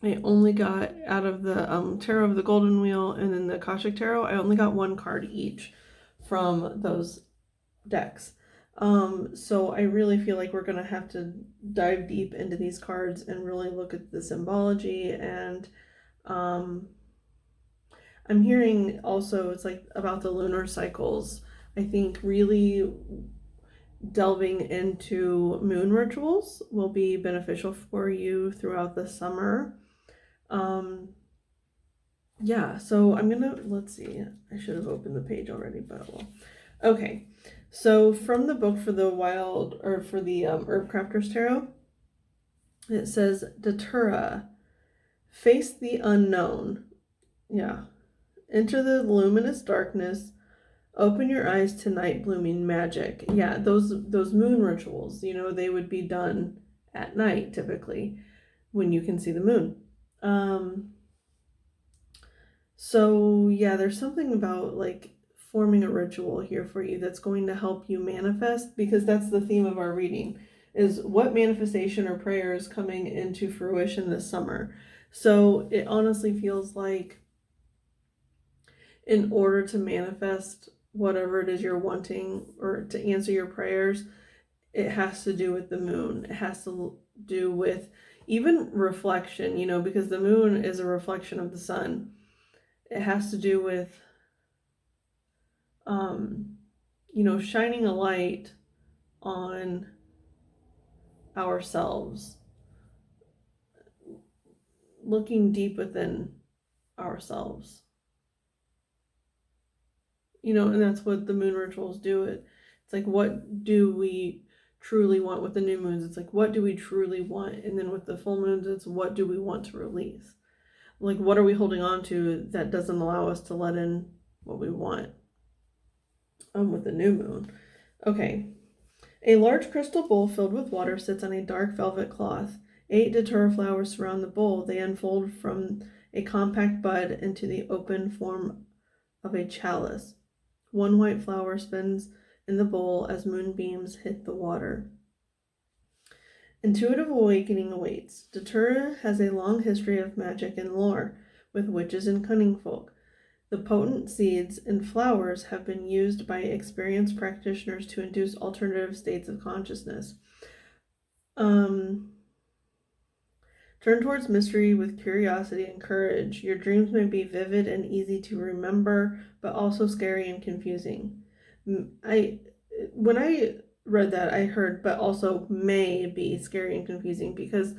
I only got, out of the Tarot of the Golden Wheel and then the Akashic Tarot, I only got 1 card each from those decks. So I really feel like we're going to have to dive deep into these cards and really look at the symbology. And I'm hearing also it's like about the lunar cycles. I think really delving into moon rituals will be beneficial for you throughout the summer. Yeah, so I'm gonna, let's see, I should have opened the page already, but well. Okay, so from the book for the wild, or for the Herb Crafters Tarot, it says, Datura, face the unknown. Yeah, enter the luminous darkness, open your eyes to night blooming magic. Yeah, those moon rituals, they would be done at night typically when you can see the moon. So yeah, there's something about like forming a ritual here for you that's going to help you manifest, because that's the theme of our reading, is what manifestation or prayer is coming into fruition this summer. So it honestly feels like in order to manifest whatever it is you're wanting, or to answer your prayers, it has to do with the moon. It has to do with even reflection, because the moon is a reflection of the sun. It has to do with, shining a light on ourselves, looking deep within ourselves. And that's what the moon rituals do. It's like, what do we truly want? With the new moons, it's like, what do we truly want? And then with the full moons, it's what do we want to release? Like, what are we holding on to that doesn't allow us to let in what we want? With the new moon. Okay. A large crystal bowl filled with water sits on a dark velvet cloth. 8 datura flowers surround the bowl. They unfold from a compact bud into the open form of a chalice. 1 white flower spins in the bowl as moonbeams hit the water. Intuitive awakening awaits. Datura has a long history of magic and lore, with witches and cunning folk. The potent seeds and flowers have been used by experienced practitioners to induce alternative states of consciousness. Turn towards mystery with curiosity and courage. Your dreams may be vivid and easy to remember, but also scary and confusing. When I read that, I heard, but also may be scary and confusing, because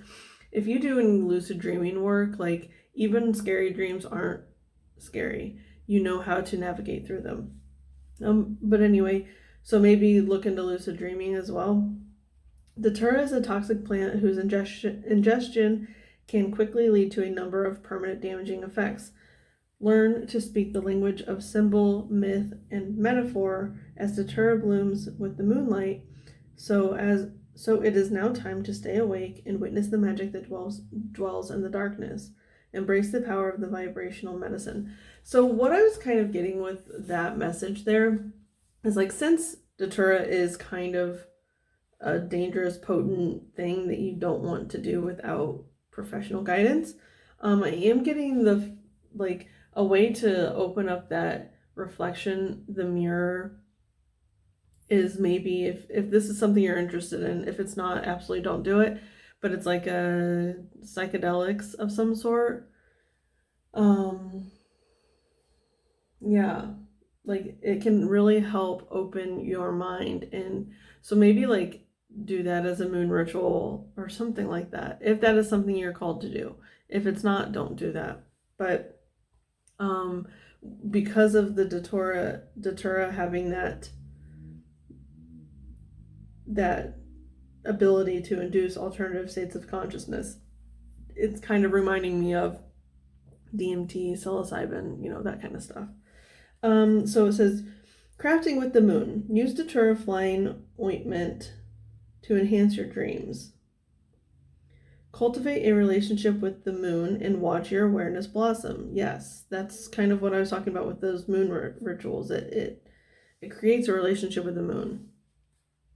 if you do any lucid dreaming work, like, even scary dreams aren't scary. You know how to navigate through them. But anyway, so maybe look into lucid dreaming as well. Datura is a toxic plant whose ingestion can quickly lead to a number of permanent damaging effects. Learn to speak the language of symbol, myth, and metaphor as Datura blooms with the moonlight. So it is now time to stay awake and witness the magic that dwells in the darkness. Embrace the power of the vibrational medicine. So what I was kind of getting with that message there is, like, since Datura is kind of a dangerous, potent thing that you don't want to do without professional guidance. I am getting the, like, a way to open up that reflection, the mirror, is maybe if this is something you're interested in. If it's not, absolutely don't do it. But it's like a psychedelics of some sort. Yeah, like it can really help open your mind, and so maybe like do that as a moon ritual or something like that, if that is something you're called to do. If it's not, don't do that. But um because of the datura having that ability to induce alternative states of consciousness, it's kind of reminding me of DMT, psilocybin, that kind of stuff. So it says, crafting with the moon. Use datura flying ointment to enhance your dreams. Cultivate a relationship with the moon and watch your awareness blossom. Yes, that's kind of what I was talking about with those moon rituals. It creates a relationship with the moon.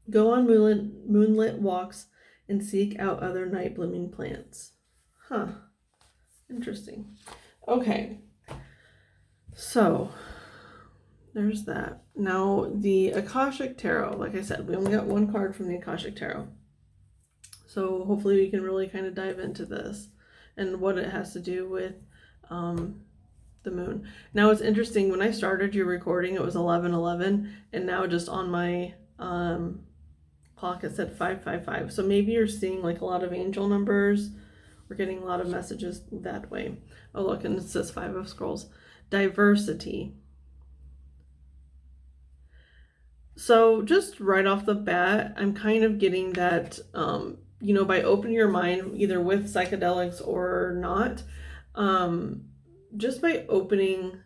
Go on moonlit walks and seek out other night blooming plants. Huh. Interesting. Okay. So there's that. Now the Akashic Tarot, like I said, we only got one card from the Akashic Tarot. So hopefully we can really kind of dive into this and what it has to do with the moon. Now it's interesting, when I started your recording it was 11:11, and now just on my clock it said 555. So maybe you're seeing like a lot of angel numbers. We're getting a lot of messages that way. Oh look, and it says 5 of Scrolls. Diversity. So just right off the bat, I'm kind of getting that, by opening your mind, either with psychedelics or not, just by opening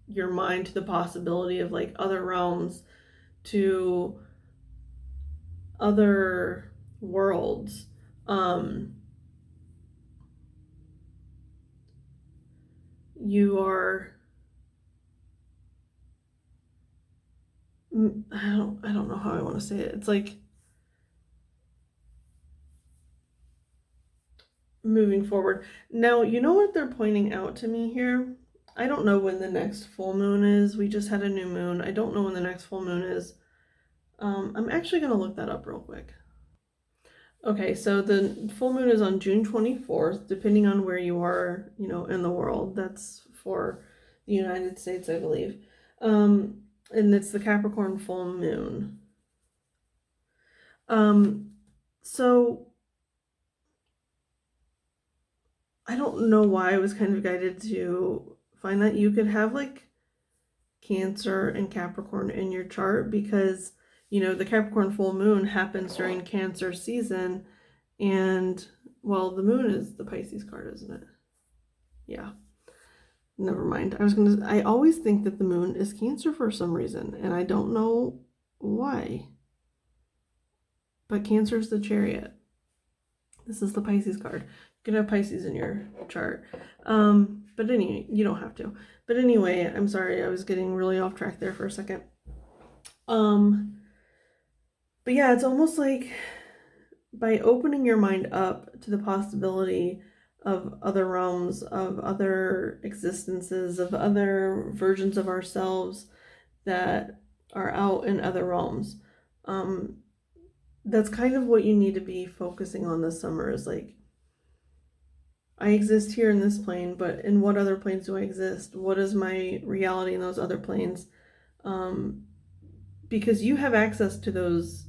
your mind to the possibility of like other realms, to other worlds, you are, I don't know how I want to say it. It's like moving forward. Now, you know what they're pointing out to me here? I don't know when the next full moon is. We just had a new moon. I don't know when the next full moon is. I'm actually going to look that up real quick. Okay, so the full moon is on June 24th, depending on where you are, in the world. That's for the United States, I believe. And it's the Capricorn full moon. So I don't know why I was kind of guided to find that you could have like Cancer and Capricorn in your chart, because the Capricorn full moon happens during Cancer season, and well, the moon is the Pisces card, isn't it? Yeah, never mind. I always think that the moon is Cancer for some reason, and I don't know why, but Cancer is the Chariot. This is the Pisces card. You can have Pisces in your chart, but anyway, you don't have to. But anyway, I'm sorry, I was getting really off track there for a second. But yeah, it's almost like by opening your mind up to the possibility of other realms, of other existences, of other versions of ourselves that are out in other realms, that's kind of what you need to be focusing on this summer, is like, I exist here in this plane, but in what other planes do I exist? What is my reality in those other planes? Because you have access to those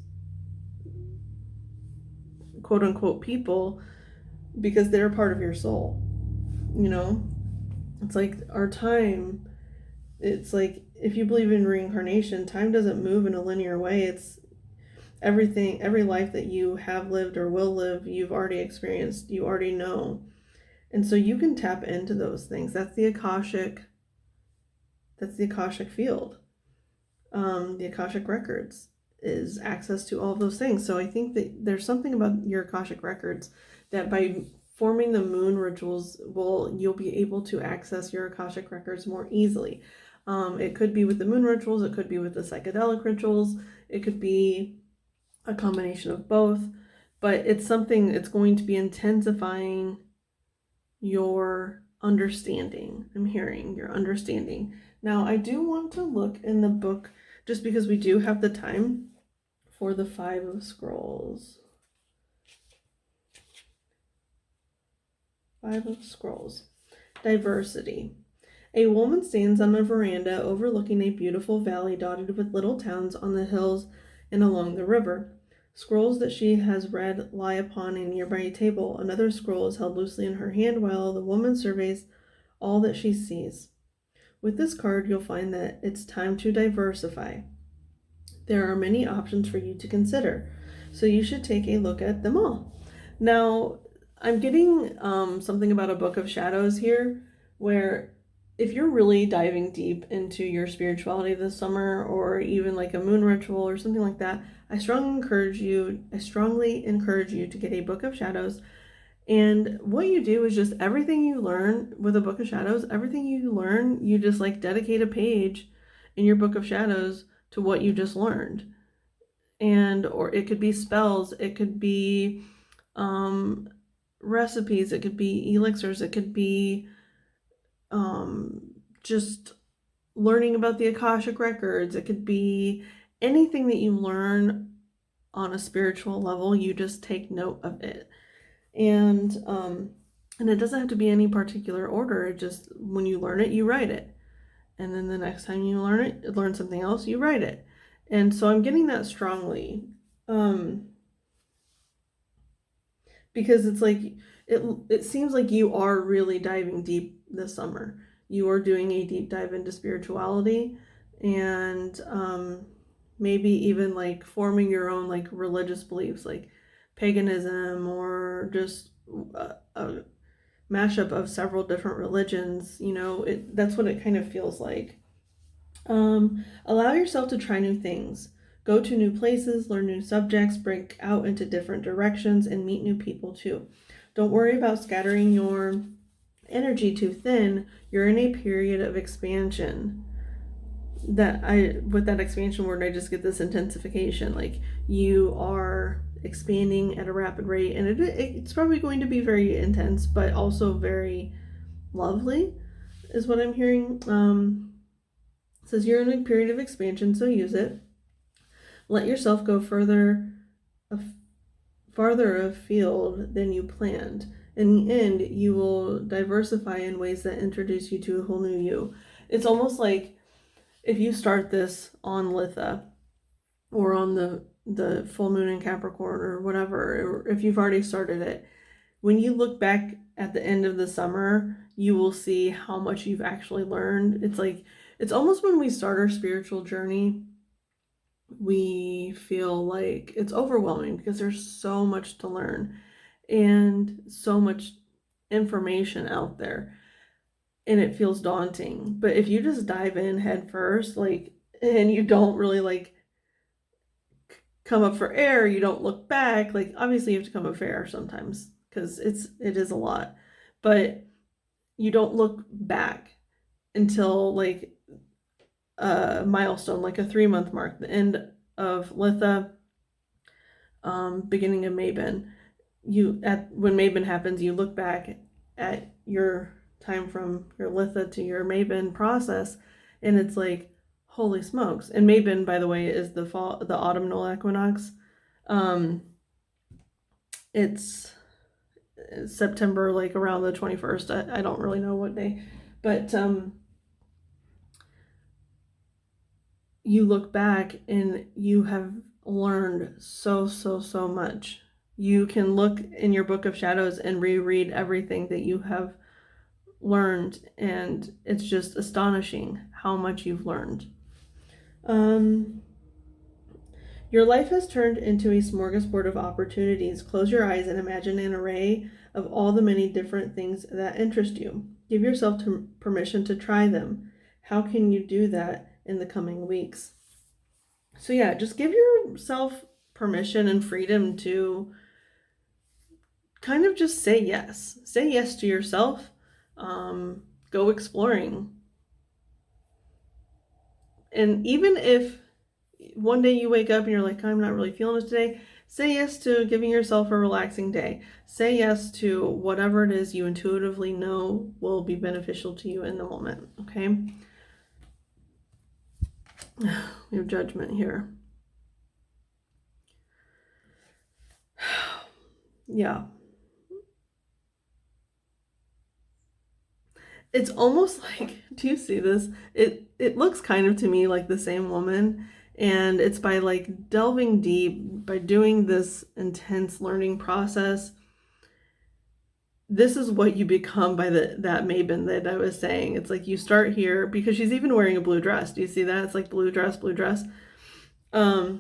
quote unquote people, because they're part of your soul. It's like our time. It's like, if you believe in reincarnation, time doesn't move in a linear way. It's everything, every life that you have lived or will live, you've already experienced, you already know. And so you can tap into those things. That's the Akashic field. The Akashic records is access to all of those things. So I think that there's something about your Akashic records that by forming the moon rituals, you'll be able to access your Akashic records more easily. It could be with the moon rituals, it could be with the psychedelic rituals, it could be a combination of both, but it's something that's going to be intensifying your understanding. I'm hearing your understanding. Now, I do want to look in the book, just because we do have the time, for the 5 of Scrolls. 5 of Scrolls. Diversity. A woman stands on a veranda overlooking a beautiful valley dotted with little towns on the hills and along the river. Scrolls that she has read lie upon a nearby table. Another scroll is held loosely in her hand while the woman surveys all that she sees. With this card, you'll find that it's time to diversify. There are many options for you to consider, so you should take a look at them all. Now, I'm getting something about a book of shadows here, where if you're really diving deep into your spirituality this summer, or even like a moon ritual or something like that, I strongly encourage you to get a book of shadows. And what you do is just everything you learn with a book of shadows, everything you learn, you just like dedicate a page in your book of shadows to what you just learned. And, or it could be spells, it could be recipes, it could be elixirs, it could be just learning about the Akashic records, it could be anything that you learn on a spiritual level. You just take note of it, and it doesn't have to be any particular order. It just, when you learn it, you write it, and then the next time you learn something else, you write it. And so I'm getting that strongly, because it's like it seems like you are really diving deep this summer. You are doing a deep dive into spirituality, and maybe even like forming your own like religious beliefs, like paganism, or just a mashup of several different religions. That's what it kind of feels like. Allow yourself to try new things. Go to new places, learn new subjects, break out into different directions, and meet new people too. Don't worry about scattering your energy too thin. You're in a period of expansion. With that expansion word, I just get this intensification. Like, you are expanding at a rapid rate, and it's probably going to be very intense, but also very lovely, is what I'm hearing. It says you're in a period of expansion, so use it. Let yourself go farther afield than you planned. In the end, you will diversify in ways that introduce you to a whole new you. It's almost like if you start this on Litha, or on the full moon in Capricorn, or whatever, or if you've already started it, when you look back at the end of the summer, you will see how much you've actually learned. It's almost when we start our spiritual journey, we feel like it's overwhelming because there's so much to learn and so much information out there, and it feels daunting. But if you just dive in head first, and you don't really come up for air, you don't look back, obviously you have to come up for air sometimes because it is a lot, but you don't look back until a milestone, like a 3-month mark, the end of Litha, beginning of Mabon. When Mabon happens, you look back at your time from your Litha to your Mabon process, and it's like, holy smokes. And Mabon, by the way, is the autumnal equinox. It's September, around the 21st. I don't really know what day, but you look back and you have learned so much. You can look in your book of shadows and reread everything that you have learned, and it's just astonishing how much you've learned. Your life has turned into a smorgasbord of opportunities. Close your eyes and imagine an array of all the many different things that interest you. Give yourself permission to try them. How can you do that in the coming weeks? So yeah, just give yourself permission and freedom to kind of just say yes. Say yes to yourself. Go exploring. And even if one day you wake up and you're like, I'm not really feeling it today. Say yes to giving yourself a relaxing day. Say yes to whatever it is you intuitively know will be beneficial to you in the moment, okay? We have Judgment here. Yeah. It's almost like, do you see this? It looks kind of to me like the same woman, and it's by like delving deep, by doing this intense learning process. This is what you become by that maven that I was saying. It's like you start here, because she's even wearing a blue dress. Do you see that? It's like blue dress, blue dress. What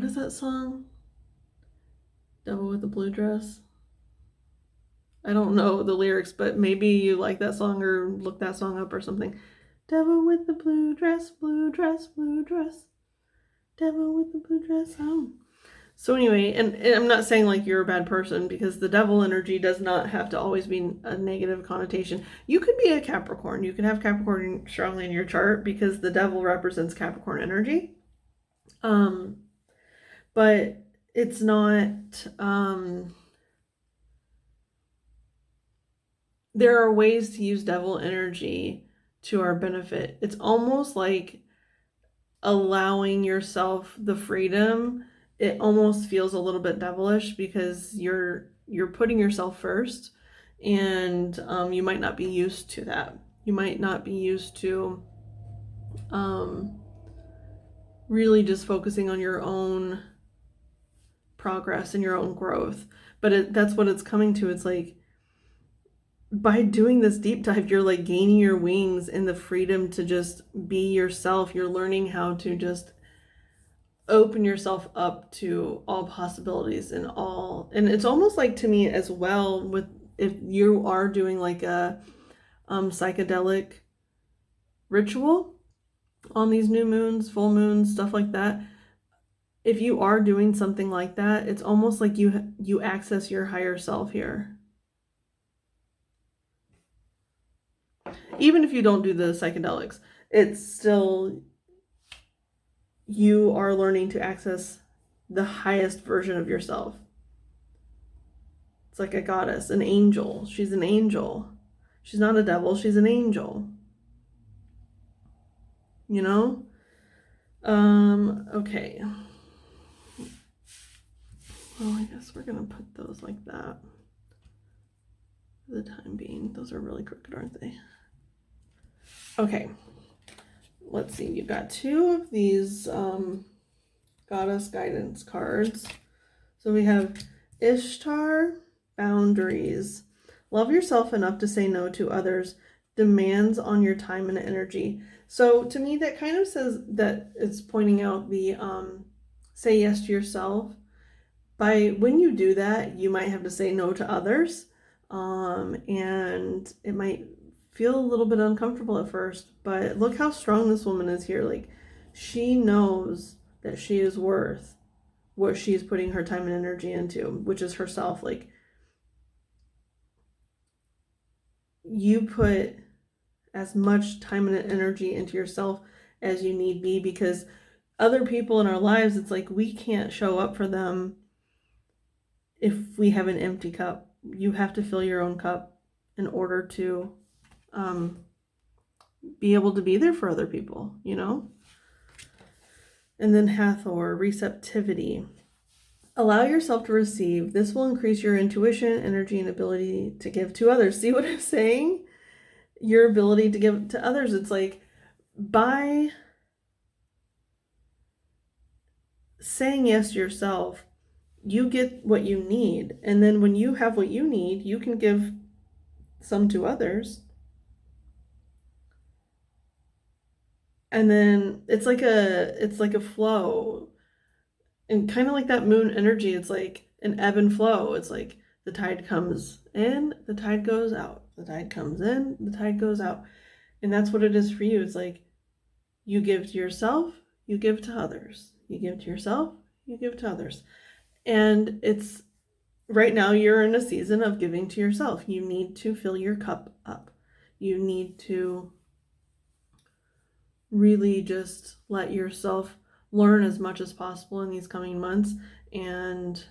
is that song? Devil with the Blue Dress. I don't know the lyrics, but maybe you like that song or look that song up or something. Devil with the blue dress, blue dress, blue dress. Devil with the blue dress. Oh. So anyway, and I'm not saying like you're a bad person, because the devil energy does not have to always be a negative connotation. You could be a Capricorn. You can have Capricorn strongly in your chart because the devil represents Capricorn energy. But it's not, there are ways to use devil energy to our benefit. It's almost like allowing yourself the freedom. It almost feels a little bit devilish because you're putting yourself first, and you might not be used to that. You might not be used to really just focusing on your own progress and your own growth. But that's what it's coming to. It's like, by doing this deep dive, you're like gaining your wings and the freedom to just be yourself. You're learning how to just open yourself up to all possibilities and it's almost like, to me as well, with if you are doing like a psychedelic ritual on these new moons, full moons, stuff like that. If you are doing something like that, it's almost like you access your higher self here. Even if you don't do the psychedelics, it's still, you are learning to access the highest version of yourself. It's like a goddess, an angel. She's an angel. She's not a devil, she's an angel. You know? Okay. Well, I guess we're gonna put those like that for the time being. Those are really crooked, aren't they? Okay. Let's see. You've got two of these goddess guidance cards. So we have Ishtar, boundaries. Love yourself enough to say no to others. Demands on your time and energy. So to me, that kind of says that it's pointing out the say yes to yourself. When you do that, you might have to say no to others, and it might feel a little bit uncomfortable at first. But look how strong this woman is here. Like, she knows that she is worth what she's putting her time and energy into, which is herself. Like, you put as much time and energy into yourself as you need be, because other people in our lives, it's like we can't show up for them if we have an empty cup. You have to fill your own cup in order to be able to be there for other people, you know? And then Hathor, receptivity. Allow yourself to receive. This will increase your intuition, energy, and ability to give to others. See what I'm saying? Your ability to give to others. It's like, by saying yes to yourself, you get what you need. And then when you have what you need, you can give some to others. And then it's like a flow. And kind of like that moon energy, it's like an ebb and flow. It's like the tide comes in, the tide goes out. The tide comes in, the tide goes out. And that's what it is for you. It's like, you give to yourself, you give to others. You give to yourself, you give to others. And it's, right now you're in a season of giving to yourself. You need to fill your cup up. You need to really just let yourself learn as much as possible in these coming months. And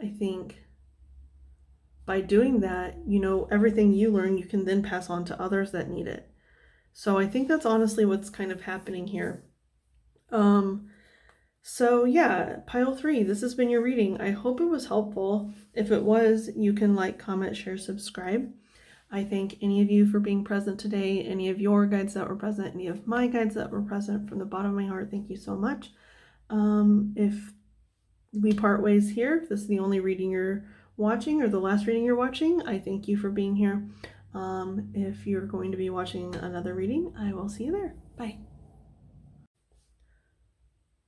I think by doing that, everything you learn, you can then pass on to others that need it. So I think that's honestly what's kind of happening here. So yeah, pile 3, this has been your reading. I hope it was helpful. If it was, you can like, comment, share, subscribe. I thank any of you for being present today, any of your guides that were present, any of my guides that were present. From the bottom of my heart, thank you so much. If we part ways here, if this is the only reading you're watching or the last reading you're watching, I thank you for being here. If you're going to be watching another reading, I will see you there. Bye.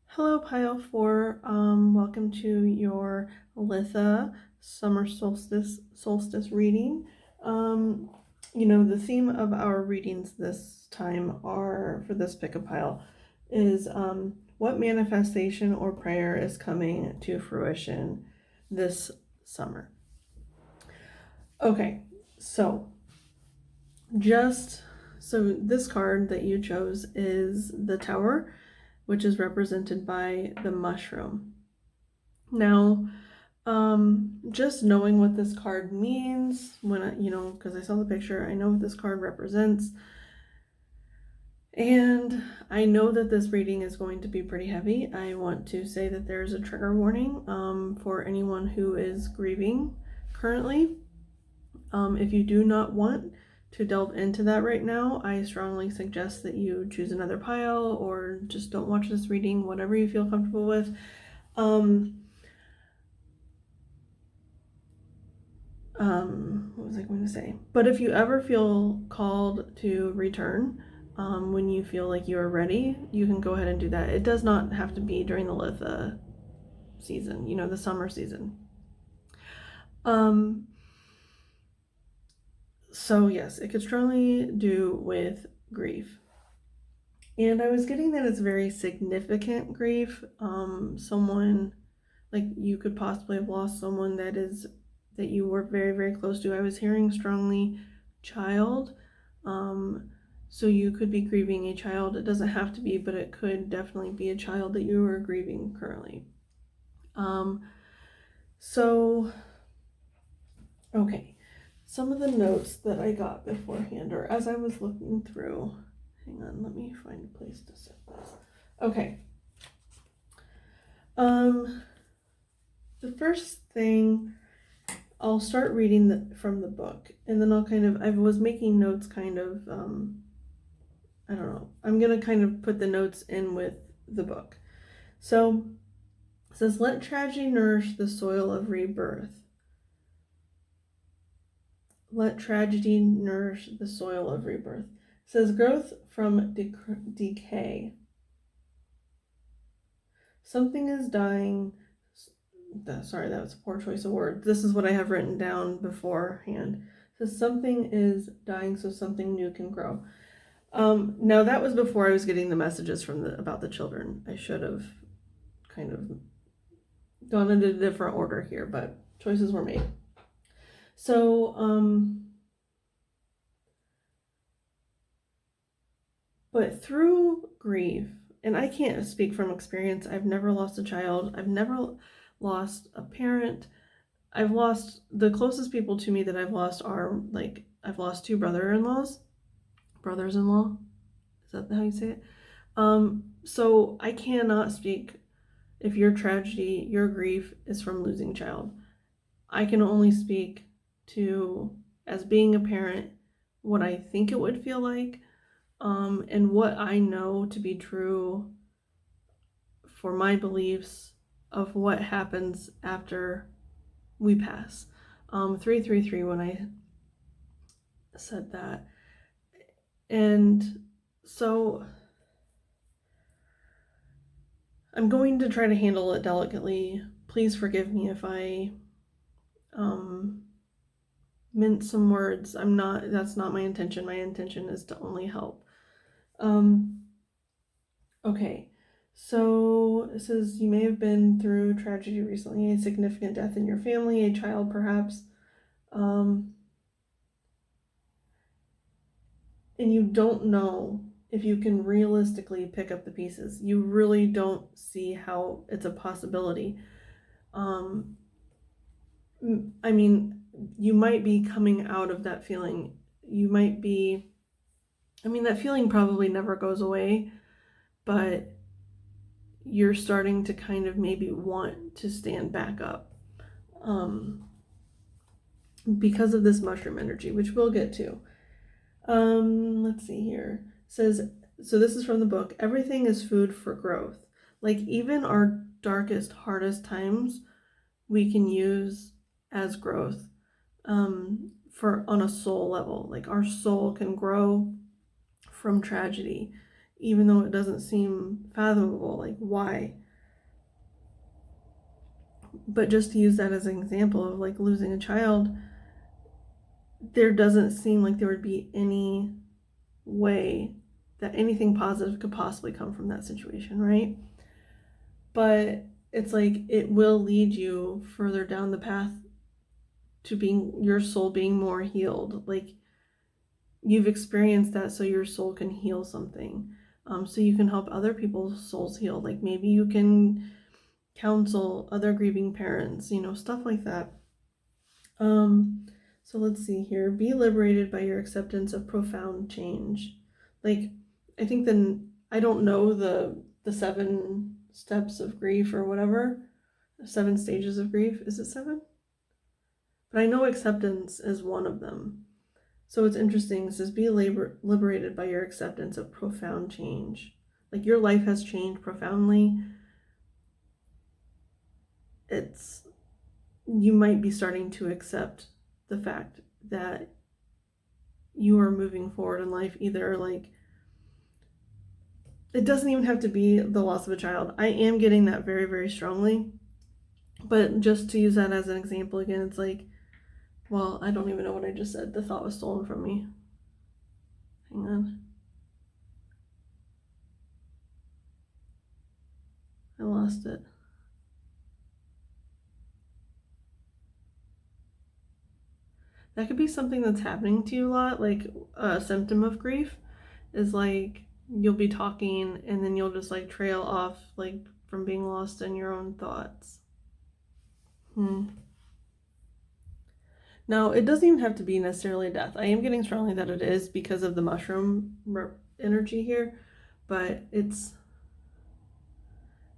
Hello, pile 4. Welcome to your Litha summer solstice reading. The theme of our readings this time for this pick a pile is what manifestation or prayer is coming to fruition this summer. Okay, so this card that you chose is the Tower, which is represented by the mushroom. Now, just knowing what this card means, because I saw the picture, I know what this card represents. And I know that this reading is going to be pretty heavy. I want to say that there's a trigger warning for anyone who is grieving currently. If you do not want to delve into that right now, I strongly suggest that you choose another pile or just don't watch this reading, whatever you feel comfortable with. What was I going to say? But if you ever feel called to return, when you feel like you are ready, you can go ahead and do that. It does not have to be during the Litha season, the summer season. So yes, it could strongly do with grief. And I was getting that it's very significant grief. Someone, like, you could possibly have lost someone that you were very, very close to. I was hearing strongly child. So you could be grieving a child. It doesn't have to be, but it could definitely be a child that you are grieving currently. Okay. Some of the notes that I got beforehand, or as I was looking through, hang on, let me find a place to set this. Okay. The first thing, I'll start reading from the book, and then I was making notes I don't know. I'm going to kind of put the notes in with the book. So it says, let tragedy nourish the soil of rebirth. Let tragedy nourish the soil of rebirth. It says growth from decay. Something is dying. Sorry, that was a poor choice of words. This is what I have written down beforehand. It says something is dying so something new can grow. Now that was before I was getting the messages about the children. I should have kind of gone into a different order here, but choices were made. So, but through grief, and I can't speak from experience, I've never lost a child, I've never lost a parent, I've lost, the closest people to me that I've lost are, like, I've lost 2 brothers-in-law, is that how you say it? So I cannot speak if your tragedy, your grief is from losing a child. I can only speak to, as being a parent, what I think it would feel like, and what I know to be true for my beliefs of what happens after we pass. 333 when I said that. And so I'm going to try to handle it delicately. Please forgive me if I mince some words. That's not my intention. My intention is to only help. Okay, so it says you may have been through tragedy recently, a significant death in your family, a child perhaps, and you don't know if you can realistically pick up the pieces. You really don't see how it's a possibility. I mean, you might be coming out of that feeling. You might be, I mean, that feeling probably never goes away, but you're starting to kind of maybe want to stand back up because of this mushroom energy, which we'll get to. Let's see here. It says, so this is from the book, everything is food for growth. Like even our darkest, hardest times, we can use as growth for on a soul level. Like our soul can grow from tragedy, even though it doesn't seem fathomable. Like why? But just to use that as an example of like losing a child, there doesn't seem like there would be any way that anything positive could possibly come from that situation, right? But it's like it will lead you further down the path to being your soul being more healed. Like you've experienced that, so your soul can heal something, so you can help other people's souls heal. Like maybe you can counsel other grieving parents, stuff like that. So let's see here. Be liberated by your acceptance of profound change. Like I think I don't know the 7 steps of grief or whatever, 7 stages of grief. Is it 7? But I know acceptance is one of them. So it's interesting. It says, be liberated by your acceptance of profound change. Like your life has changed profoundly. You might be starting to accept the fact that you are moving forward in life. Either like, it doesn't even have to be the loss of a child. I am getting that very, very strongly. But just to use that as an example again, it's like, well, I don't even know what I just said. The thought was stolen from me. Hang on. I lost it. That could be something that's happening to you a lot. Like a symptom of grief is like you'll be talking and then you'll just like trail off like from being lost in your own thoughts. Now, it doesn't even have to be necessarily a death. I am getting strongly that it is because of the mushroom energy here, but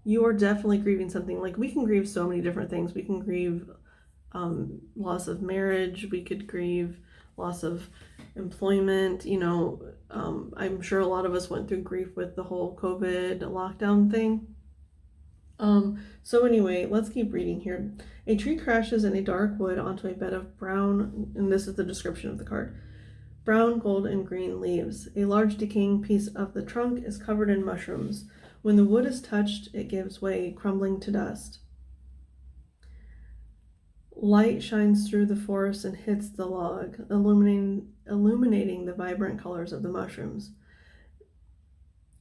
you are definitely grieving something. Like we can grieve so many different things. We can grieve loss of marriage. We could grieve loss of employment. I'm sure a lot of us went through grief with the whole COVID lockdown thing. So anyway, let's keep reading here. A tree crashes in a dark wood onto a bed of brown, and this is the description of the card, brown, gold, and green leaves. A large decaying piece of the trunk is covered in mushrooms. When the wood is touched, it gives way, crumbling to dust. Light shines through the forest and hits the log, illuminating the vibrant colors of the mushrooms.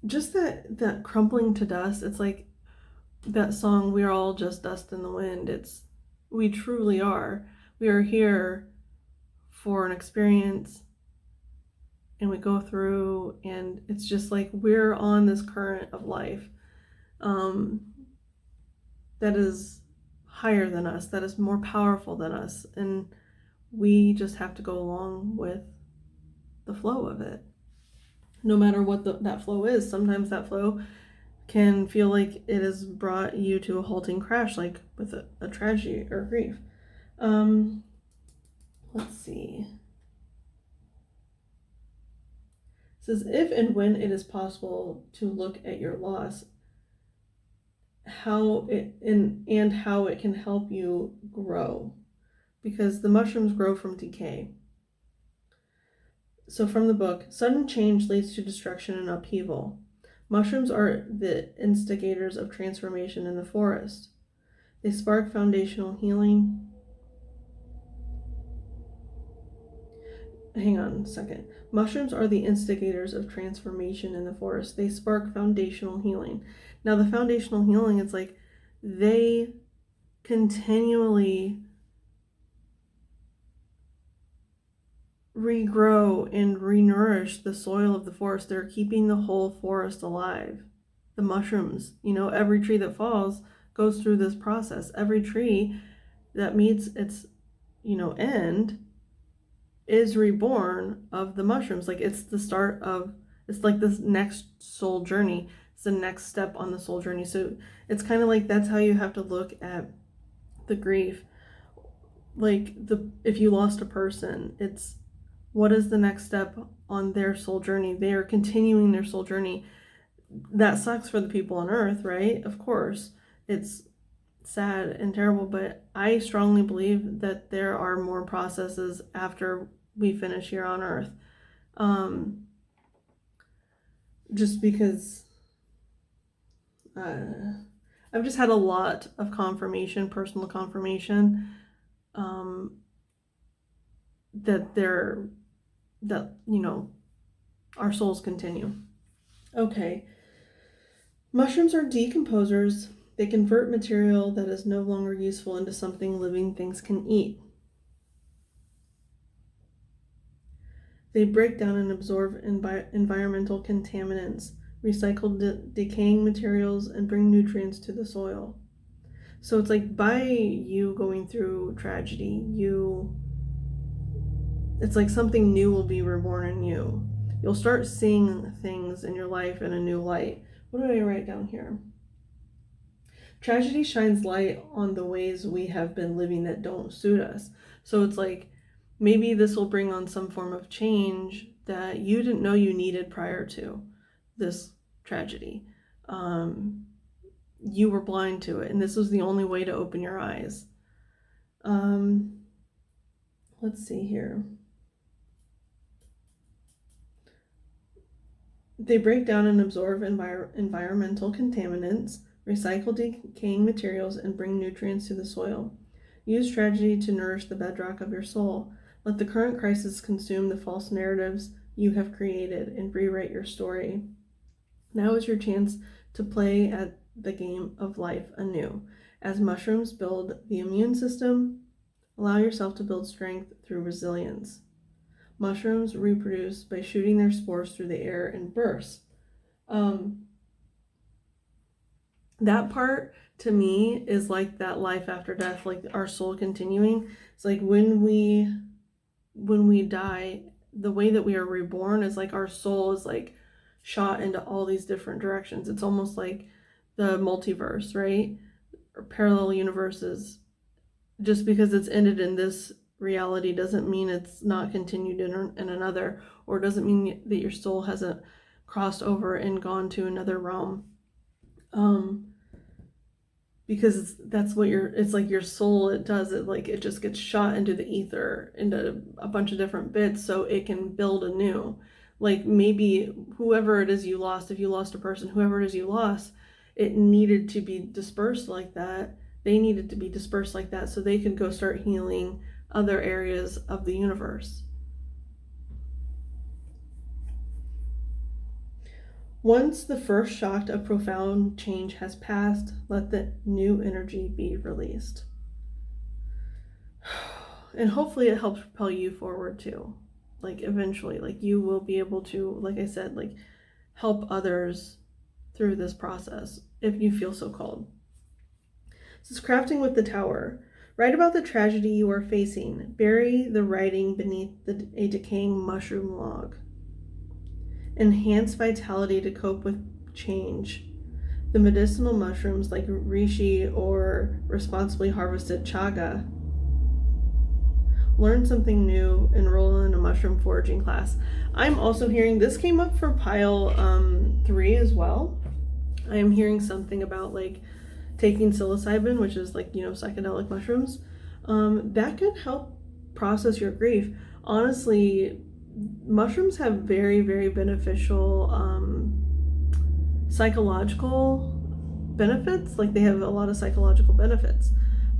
Just that crumbling to dust, it's like that song, "We're all just dust in the wind." We truly are. We are here for an experience and we go through, and it's just like we're on this current of life that is higher than us, that is more powerful than us, and we just have to go along with the flow of it, no matter what that flow is. Sometimes that flow can feel like it has brought you to a halting crash, like with a tragedy or grief. Let's see. It says, if and when it is possible to look at your loss, how it can help you grow, because the mushrooms grow from decay. So from the book, sudden change leads to destruction and upheaval. Mushrooms are the instigators of transformation in the forest. They spark foundational healing. Hang on a second. Mushrooms are the instigators of transformation in the forest. They spark foundational healing. Now, the foundational healing, it's like they continually regrow and renourish the soil of the forest. They're keeping the whole forest alive. The mushrooms, every tree that falls goes through this process. Every tree that meets its, end is reborn of the mushrooms. Like it's the start of, it's like this next soul journey. It's the next step on the soul journey. So it's kind of like that's how you have to look at the grief. Like if you lost a person, it's what is the next step on their soul journey? They are continuing their soul journey. That sucks for the people on earth, right? Of course, it's sad and terrible, but I strongly believe that there are more processes after we finish here on earth. Just because I've just had a lot of confirmation, personal confirmation, that our souls continue. Okay. Mushrooms are decomposers. They convert material that is no longer useful into something living things can eat. They break down and absorb environmental contaminants, recycle decaying materials, and bring nutrients to the soil. So it's like by you going through tragedy, it's like something new will be reborn in you. You'll start seeing things in your life in a new light. What did I write down here? Tragedy shines light on the ways we have been living that don't suit us. So it's like maybe this will bring on some form of change that you didn't know you needed prior to this tragedy. You were blind to it, and this was the only way to open your eyes. Let's see here. They break down and absorb environmental contaminants, recycle decaying materials, and bring nutrients to the soil. Use tragedy to nourish the bedrock of your soul. Let the current crisis consume the false narratives you have created and rewrite your story. Now is your chance to play at the game of life anew. As mushrooms build the immune system, allow yourself to build strength through resilience. Mushrooms reproduce by shooting their spores through the air in bursts. That part to me is like that life after death, like our soul continuing. It's like when we die, the way that we are reborn is like our soul is like shot into all these different directions. It's almost like the multiverse, right? Or parallel universes. Just because it's ended in this reality doesn't mean it's not continued in another, or doesn't mean that your soul hasn't crossed over and gone to another realm. Because that's what it's like your soul, it just gets shot into the ether, into a bunch of different bits so it can build anew. Like maybe whoever it is you lost, if you lost a person, whoever it is you lost, it needed to be dispersed like that. They needed to be dispersed like that so they could go start healing other areas of the universe. Once the first shock of profound change has passed, let the new energy be released. And hopefully it helps propel you forward too. Like eventually, like you will be able to, like I said, like help others through this process if you feel so called. This is crafting with the tower. Write about the tragedy you are facing. Bury the writing beneath a decaying mushroom log. Enhance vitality to cope with change. The medicinal mushrooms like reishi or responsibly harvested chaga. Learn something new. Enroll in a mushroom foraging class. I'm also hearing, this came up for pile 3 as well. I am hearing something about like taking psilocybin, which is like, psychedelic mushrooms. That could help process your grief. Honestly, mushrooms have very, very beneficial psychological benefits. Like they have a lot of psychological benefits.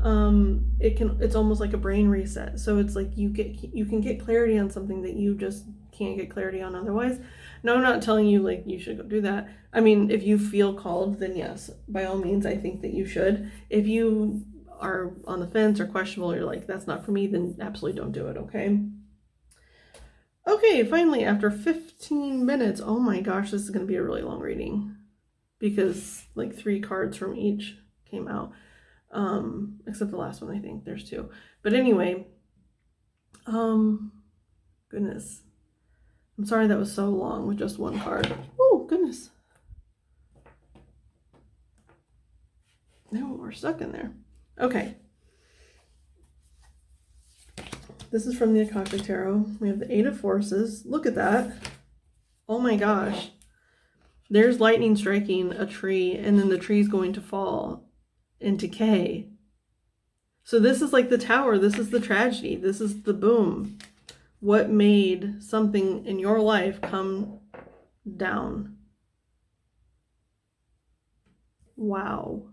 It's almost like a brain reset. So it's like you can get clarity on something that you just can't get clarity on otherwise. No, I'm not telling you like you should go do that. I mean, if you feel called, then yes, by all means, I think that you should. If you are on the fence or questionable, you're like, that's not for me, then absolutely don't do it, okay? Okay, finally, after 15 minutes. Oh my gosh, this is going to be a really long reading because like 3 cards from each came out. Except the last one, I think. There's 2. But anyway, goodness. I'm sorry that was so long with just 1 card. Oh, goodness. No, we're stuck in there. Okay. This is from the Akasha Tarot. We have the 8 of Forces. Look at that. Oh my gosh. There's lightning striking a tree, and then the tree's going to fall and decay. So this is like the tower. This is the tragedy. This is the boom. What made something in your life come down? Wow.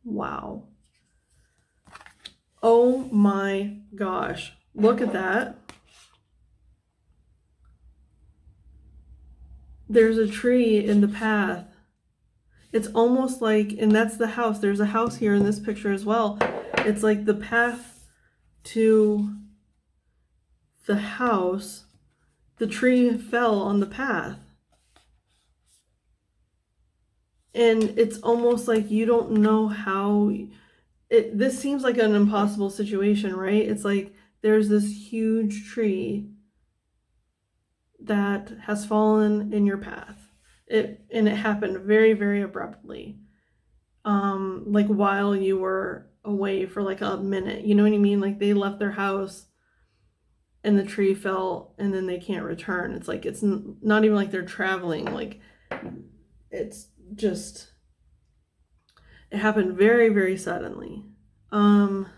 Wow. Oh my gosh. Look at that. There's a tree in the path. It's almost like, and that's the house. There's a house here in this picture as well. It's like the path to the house. The tree fell on the path. And it's almost like you don't know how. This seems like an impossible situation, right? It's like there's this huge tree that has fallen in your path. And it happened very, very abruptly. Like while you were away for like a minute. You know what I mean? Like they left their house and the tree fell and then they can't return. It's like it's not even like they're traveling. Like it's just, it happened very, very suddenly. Hang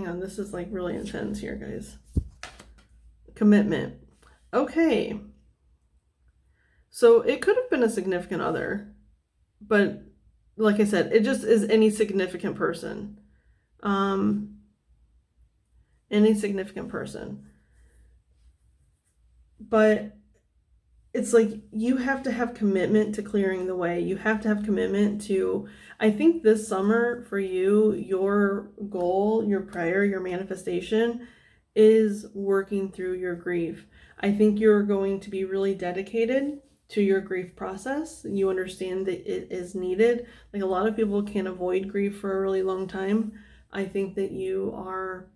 on, this is like really intense here, guys. Commitment. Okay. So it could have been a significant other, but like I said, it just is any significant person. Any significant person. But it's like you have to have commitment to clearing the way. You have to have commitment to, I think this summer for you, your goal, your prayer, your manifestation is working through your grief. I think you're going to be really dedicated to your grief process. You understand that it is needed. Like a lot of people can avoid grief for a really long time. I think that you are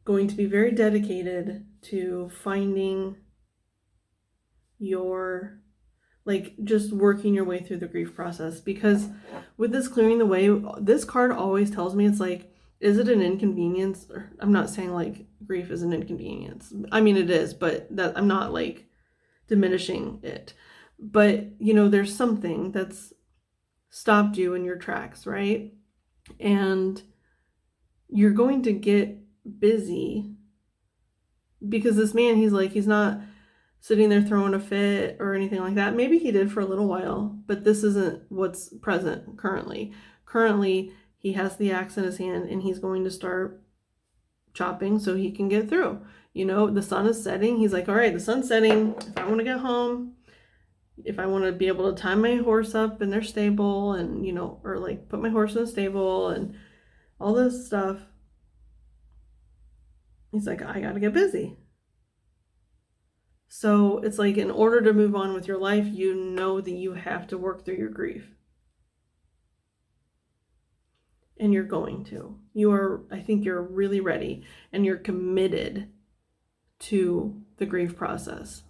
going to be very dedicated to finding your, like, just working your way through the grief process, because with this clearing the way, this card always tells me it's like, is it an inconvenience? I'm not saying like grief is an inconvenience. I mean it is, but that I'm not like diminishing it. But you know, there's something that's stopped you in your tracks, right? And you're going to get busy because this man, he's not sitting there throwing a fit or anything like that. Maybe he did for a little while, but this isn't what's present currently. Currently, he has the axe in his hand and he's going to start chopping so he can get through. You know, the sun is setting. He's like, all right, the sun's setting. If I want to get home, if I want to be able to tie my horse up in their stable and, you know, or like put my horse in the stable and all this stuff, he's like, I got to get busy. So it's like, in order to move on with your life, you know that you have to work through your grief. And you're going to. I think you're really ready and you're committed to the grief process.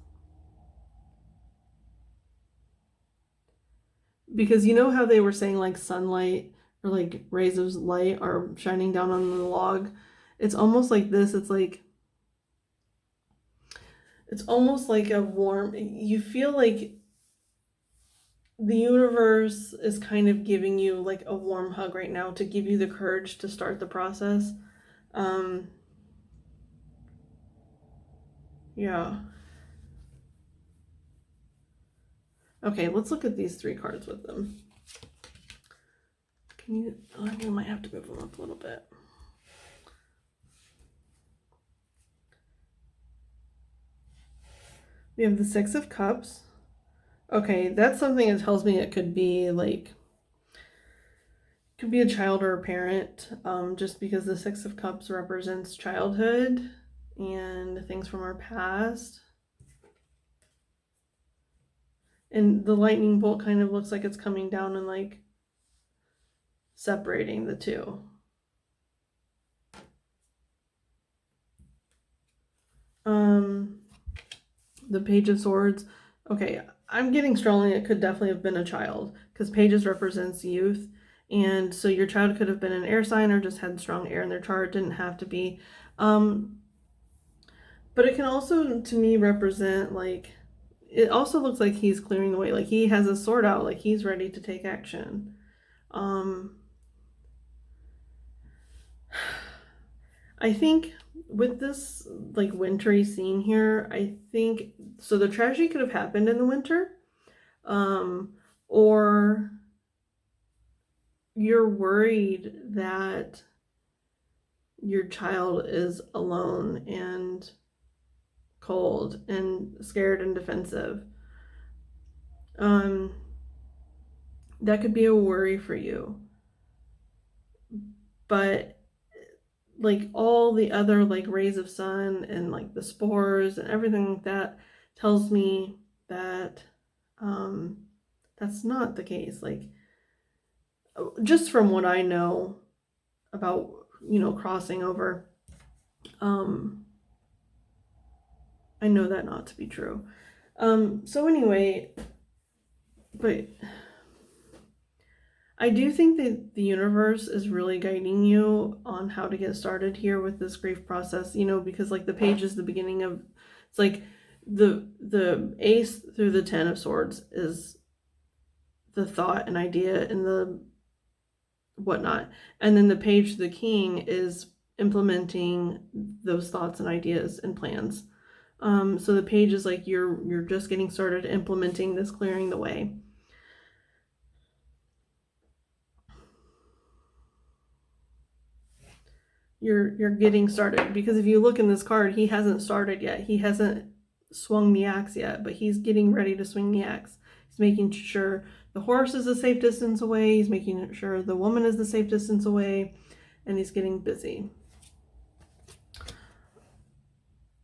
Because you know how they were saying like sunlight or like rays of light are shining down on the log? It's almost like this. It's almost like a warm, you feel like the universe is kind of giving you like a warm hug right now to give you the courage to start the process. Yeah. Okay, let's look at these 3 cards with them. I might have to move them up a little bit. We have the 6 of Cups. Okay, that's something that tells me it could be like Could be a child or a parent, just because the Six of Cups represents childhood and things from our past. And the lightning bolt kind of looks like it's coming down and like separating the two. The Page of Swords. Okay, I'm getting strongly it could definitely have been a child, because Pages represents youth. And so your child could have been an air sign or just had strong air in their chart. It didn't have to be. But it can also, to me, represent like, it also looks like he's clearing the way. Like he has a sword out, like he's ready to take action. I think with this like wintry scene here, I think so the tragedy could have happened in the winter, or you're worried that your child is alone and cold and scared and defensive. That could be a worry for you, but like all the other like rays of sun and like the spores and everything like that tells me that that's not the case. Like just from what I know about, you know, crossing over, I know that not to be true. So anyway, but I do think that the universe is really guiding you on how to get started here with this grief process, you know, because like the page is the beginning of, it's like the ace through the 10 of swords is the thought and idea and the whatnot. And then the page to the king is implementing those thoughts and ideas and plans. So the page is like you're just getting started implementing this, clearing the way. You're getting started, because if you look in this card, he hasn't started yet. He hasn't swung the axe yet, but he's getting ready to swing the axe. He's making sure the horse is a safe distance away. He's making sure the woman is the safe distance away, and he's getting busy.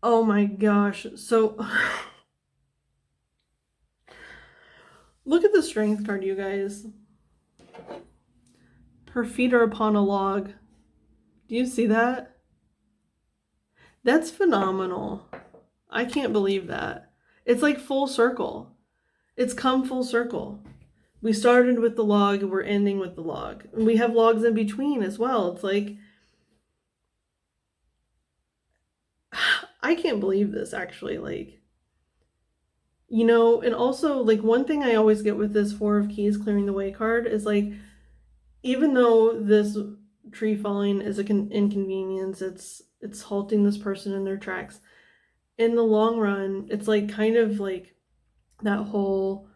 Oh my gosh. So look at the strength card, you guys. Her feet are upon a log. Do you see that? That's phenomenal. I can't believe that. It's like full circle. It's come full circle. We started with the log and we're ending with the log. And we have logs in between as well. It's like, I can't believe this actually. Like, you know, and also like one thing I always get with this Four of Keys clearing the way card is like, even though this tree falling is an inconvenience, it's halting this person in their tracks, in the long run it's like kind of like that whole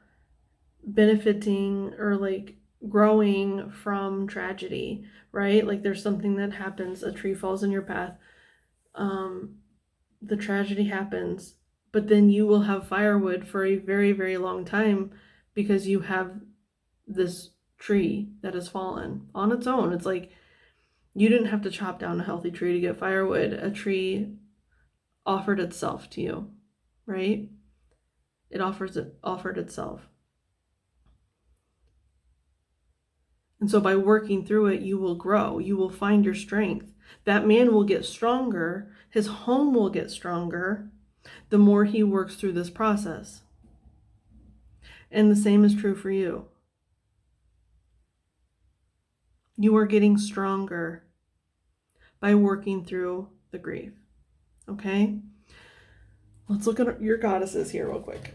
benefiting or like growing from tragedy, right? Like there's something that happens, a tree falls in your path, the tragedy happens, but then you will have firewood for a very, very long time because you have this tree that has fallen on its own. It's like you didn't have to chop down a healthy tree to get firewood. A tree offered itself to you, right? It offered itself. And so by working through it, you will grow. You will find your strength. That man will get stronger. His home will get stronger the more he works through this process. And the same is true for you. You are getting stronger by working through the grief. Okay? Let's look at your goddesses here real quick.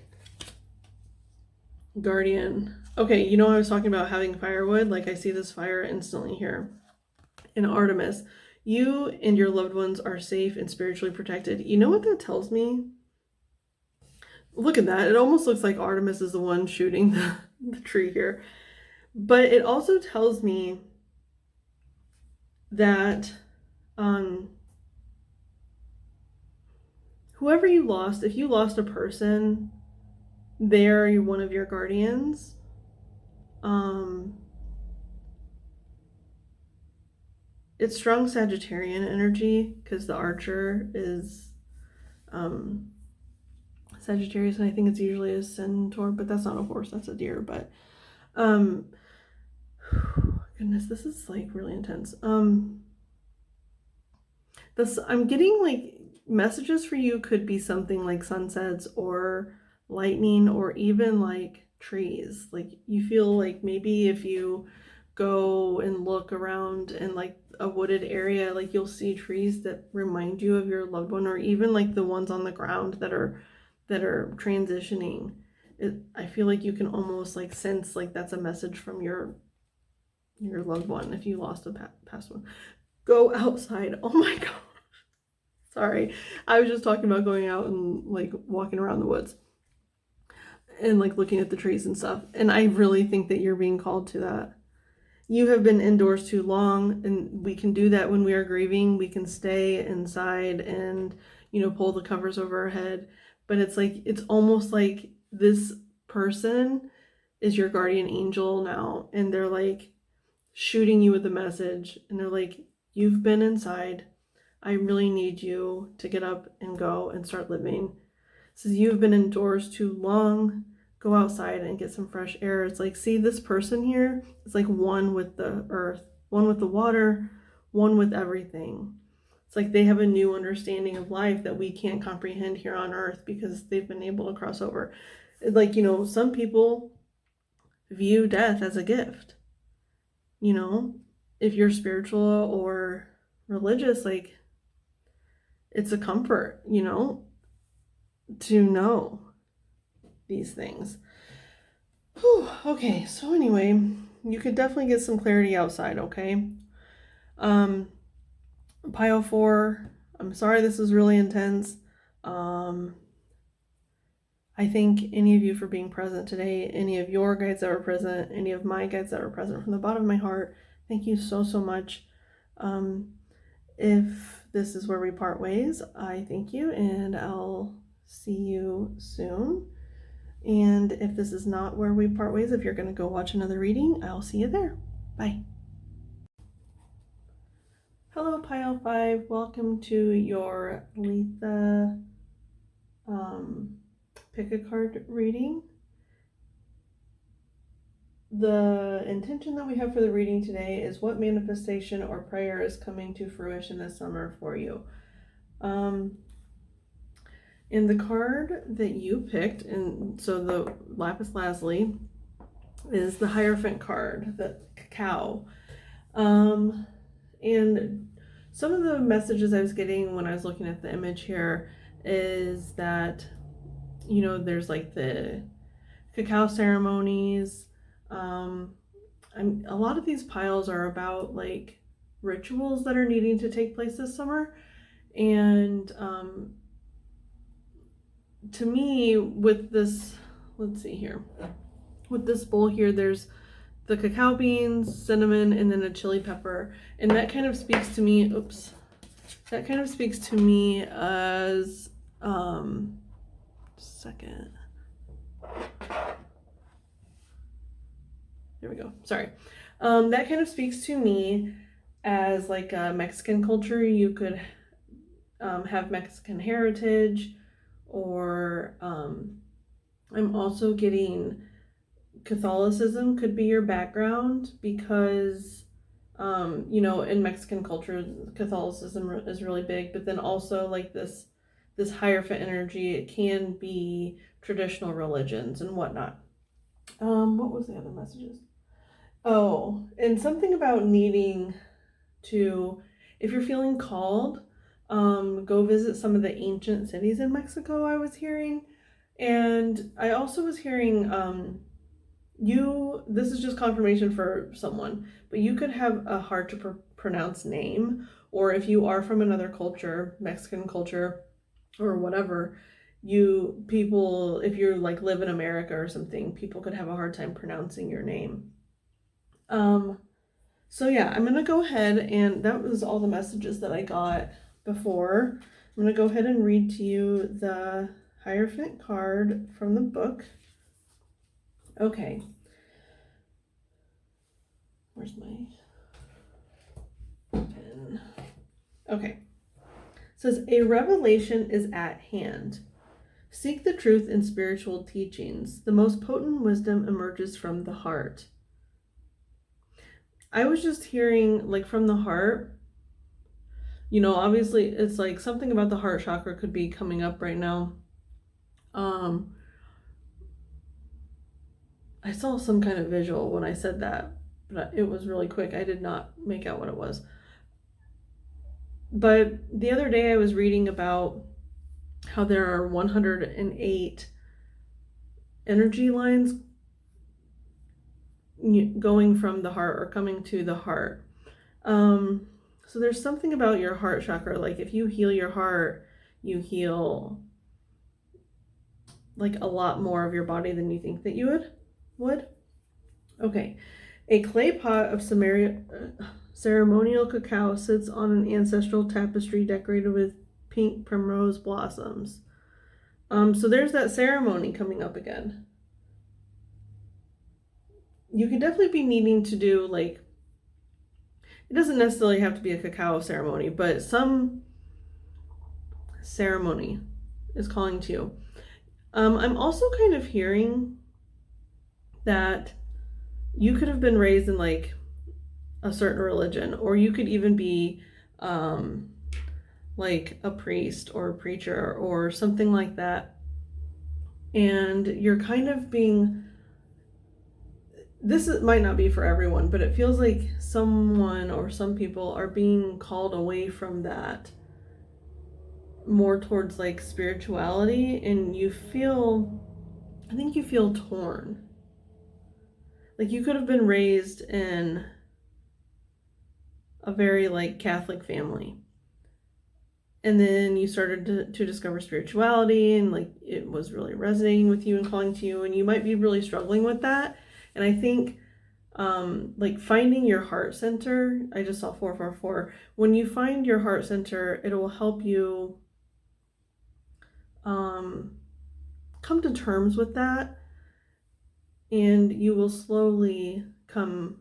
Guardian. Okay, you know I was talking about having firewood? Like I see this fire instantly here. In Artemis, you and your loved ones are safe and spiritually protected. You know what that tells me? Look at that. It almost looks like Artemis is the one shooting the tree here. But it also tells me that whoever you lost, if you lost a person, they're one of your guardians. it's strong Sagittarian energy because the Archer is Sagittarius, and I think it's usually a centaur, but that's not a horse, that's a deer. But goodness, this is like really intense. This, I'm getting like messages for you could be something like sunsets or lightning or even like trees. Like you feel like maybe if you go and look around in like a wooded area, like you'll see trees that remind you of your loved one, or even like the ones on the ground that are transitioning. I feel like you can almost like sense like that's a message from your loved one if you lost a past one. Go outside. Oh my god. Sorry. I was just talking about going out and like walking around the woods and like looking at the trees and stuff. And I really think that you're being called to that. You have been indoors too long, and we can do that when we are grieving. We can stay inside and, you know, pull the covers over our head. But it's like, it's almost like this person is your guardian angel now, and they're like shooting you with a message, and they're like, you've been inside. I really need you to get up and go and start living. It says you've been indoors too long. Go outside and get some fresh air. It's like, see, this person here is like one with the earth, one with the water, one with everything. It's like they have a new understanding of life that we can't comprehend here on earth because they've been able to cross over. Like, you know, some people view death as a gift. You know, if you're spiritual or religious, like, it's a comfort, you know, to know these things. Whew, okay, so anyway, you could definitely get some clarity outside, okay? Pile 4, I'm sorry this is really intense. I thank any of you for being present today, any of your guides that were present, any of my guides that were present from the bottom of my heart. Thank you so, so much. If this is where we part ways, I thank you, and I'll see you soon. And if this is not where we part ways, if you're going to go watch another reading, I'll see you there. Bye. Hello, Pile 5. Welcome to your Litha pick a card reading. The intention that we have for the reading today is what manifestation or prayer is coming to fruition this summer for you. And the card that you picked, and so the lapis lazuli, is the Hierophant card, the cacao. And some of the messages I was getting when I was looking at the image here is that, you know, there's like the cacao ceremonies. A lot of these piles are about like rituals that are needing to take place this summer. And to me, with this, let's see here, with this bowl here, there's the cacao beans, cinnamon, and then a chili pepper. And that kind of speaks to me, that kind of speaks to me as, second. There we go. Sorry. That kind of speaks to me as like a Mexican culture. You could have Mexican heritage, or I'm also getting Catholicism could be your background because, you know, in Mexican culture, Catholicism is really big, but then also like this Hierophant energy, it can be traditional religions and whatnot. What was the other messages? Oh, and something about needing to, if you're feeling called, go visit some of the ancient cities in Mexico, I was hearing. And I also was hearing, this is just confirmation for someone, but you could have a hard to pronounce name, or if you are from another culture, Mexican culture, or whatever, if you like live in America or something, people could have a hard time pronouncing your name. So yeah, I'm gonna go ahead, and that was all the messages that I got before. I'm gonna go ahead and read to you the Hierophant card from the book. Okay. Where's my pen? Okay. It says, a revelation is at hand. Seek the truth in spiritual teachings. The most potent wisdom emerges from the heart. I was just hearing, like, from the heart, obviously it's like something about the heart chakra could be coming up right now. I saw some kind of visual when I said that, but it was really quick. I did not make out what it was. But the other day I was reading about how there are 108 energy lines going from the heart or coming to the heart. So there's something about your heart chakra. Like if you heal your heart, you heal like a lot more of your body than you think that you would. Okay. A clay pot of ceremonial cacao sits on an ancestral tapestry decorated with pink primrose blossoms. So there's that ceremony coming up again. You could definitely be needing to do, like, it doesn't necessarily have to be a cacao ceremony, but some ceremony is calling to you. I'm also kind of hearing that you could have been raised in like a certain religion, or you could even be like a priest or a preacher or something like that, and you're kind of being, might not be for everyone, but it feels like someone or some people are being called away from that more towards like spirituality, and I think you feel torn. Like you could have been raised in a very like Catholic family, and then you started to discover spirituality, and like it was really resonating with you and calling to you, and you might be really struggling with that. And I think like finding your heart center, I just saw 444. When you find your heart center, it will help you come to terms with that, and you will slowly become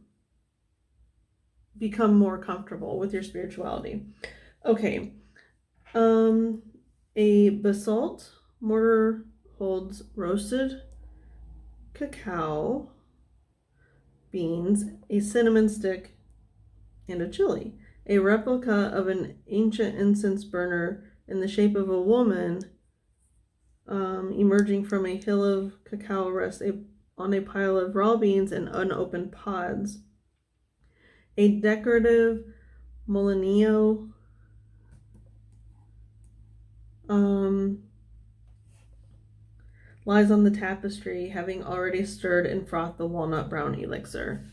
more comfortable with your spirituality. Okay. A basalt mortar holds roasted cacao beans, a cinnamon stick, and a chili. A replica of an ancient incense burner in the shape of a woman emerging from a hill of cacao rests on a pile of raw beans and unopened pods. A decorative molinillo lies on the tapestry, having already stirred and frothed the walnut brown elixir.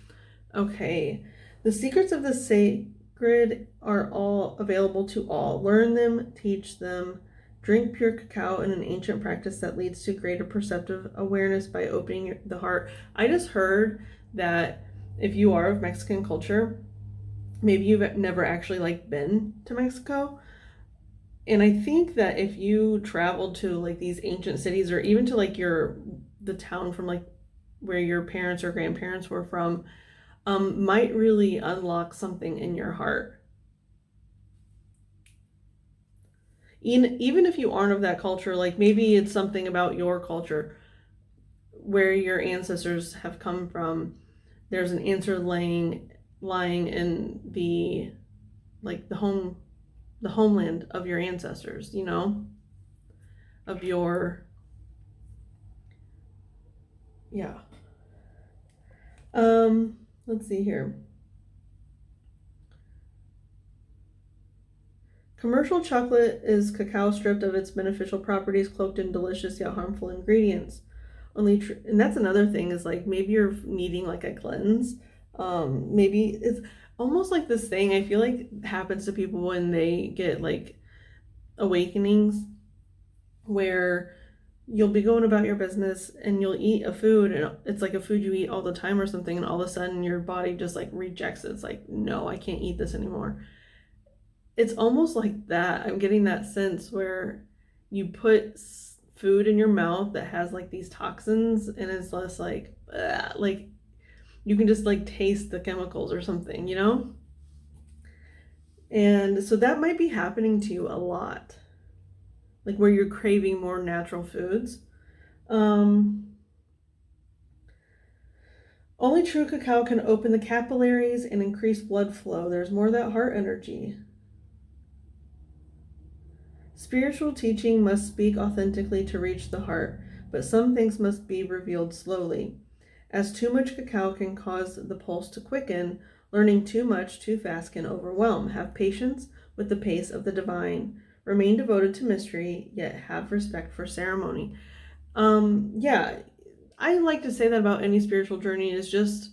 Okay, the secrets of the sacred are all available to all. Learn them, teach them. Drink pure cacao in an ancient practice that leads to greater perceptive awareness by opening the heart. I just heard that if you are of Mexican culture, maybe you've never actually like been to Mexico. And I think that if you traveled to like these ancient cities, or even to like the town from like where your parents or grandparents were from, might really unlock something in your heart. Even if you aren't of that culture, like maybe it's something about your culture where your ancestors have come from. There's an answer lying in the homeland of your ancestors, of your, yeah. Let's see here. Commercial chocolate is cacao stripped of its beneficial properties, cloaked in delicious yet harmful ingredients. And that's another thing, is like maybe you're needing like a cleanse. Maybe it's almost like this thing I feel like happens to people when they get like awakenings, where you'll be going about your business and you'll eat a food, and it's like a food you eat all the time or something, and all of a sudden your body just like rejects it. It's like, no, I can't eat this anymore. It's almost like that. I'm getting that sense where you put food in your mouth that has like these toxins, and it's less like you can just like taste the chemicals or something, And so that might be happening to you a lot, like where you're craving more natural foods. Only true cacao can open the capillaries and increase blood flow. There's more of that heart energy. Spiritual teaching must speak authentically to reach the heart, but some things must be revealed slowly. As too much cacao can cause the pulse to quicken, learning too much too fast can overwhelm. Have patience with the pace of the divine. Remain devoted to mystery, yet have respect for ceremony. Yeah, I like to say that about any spiritual journey is just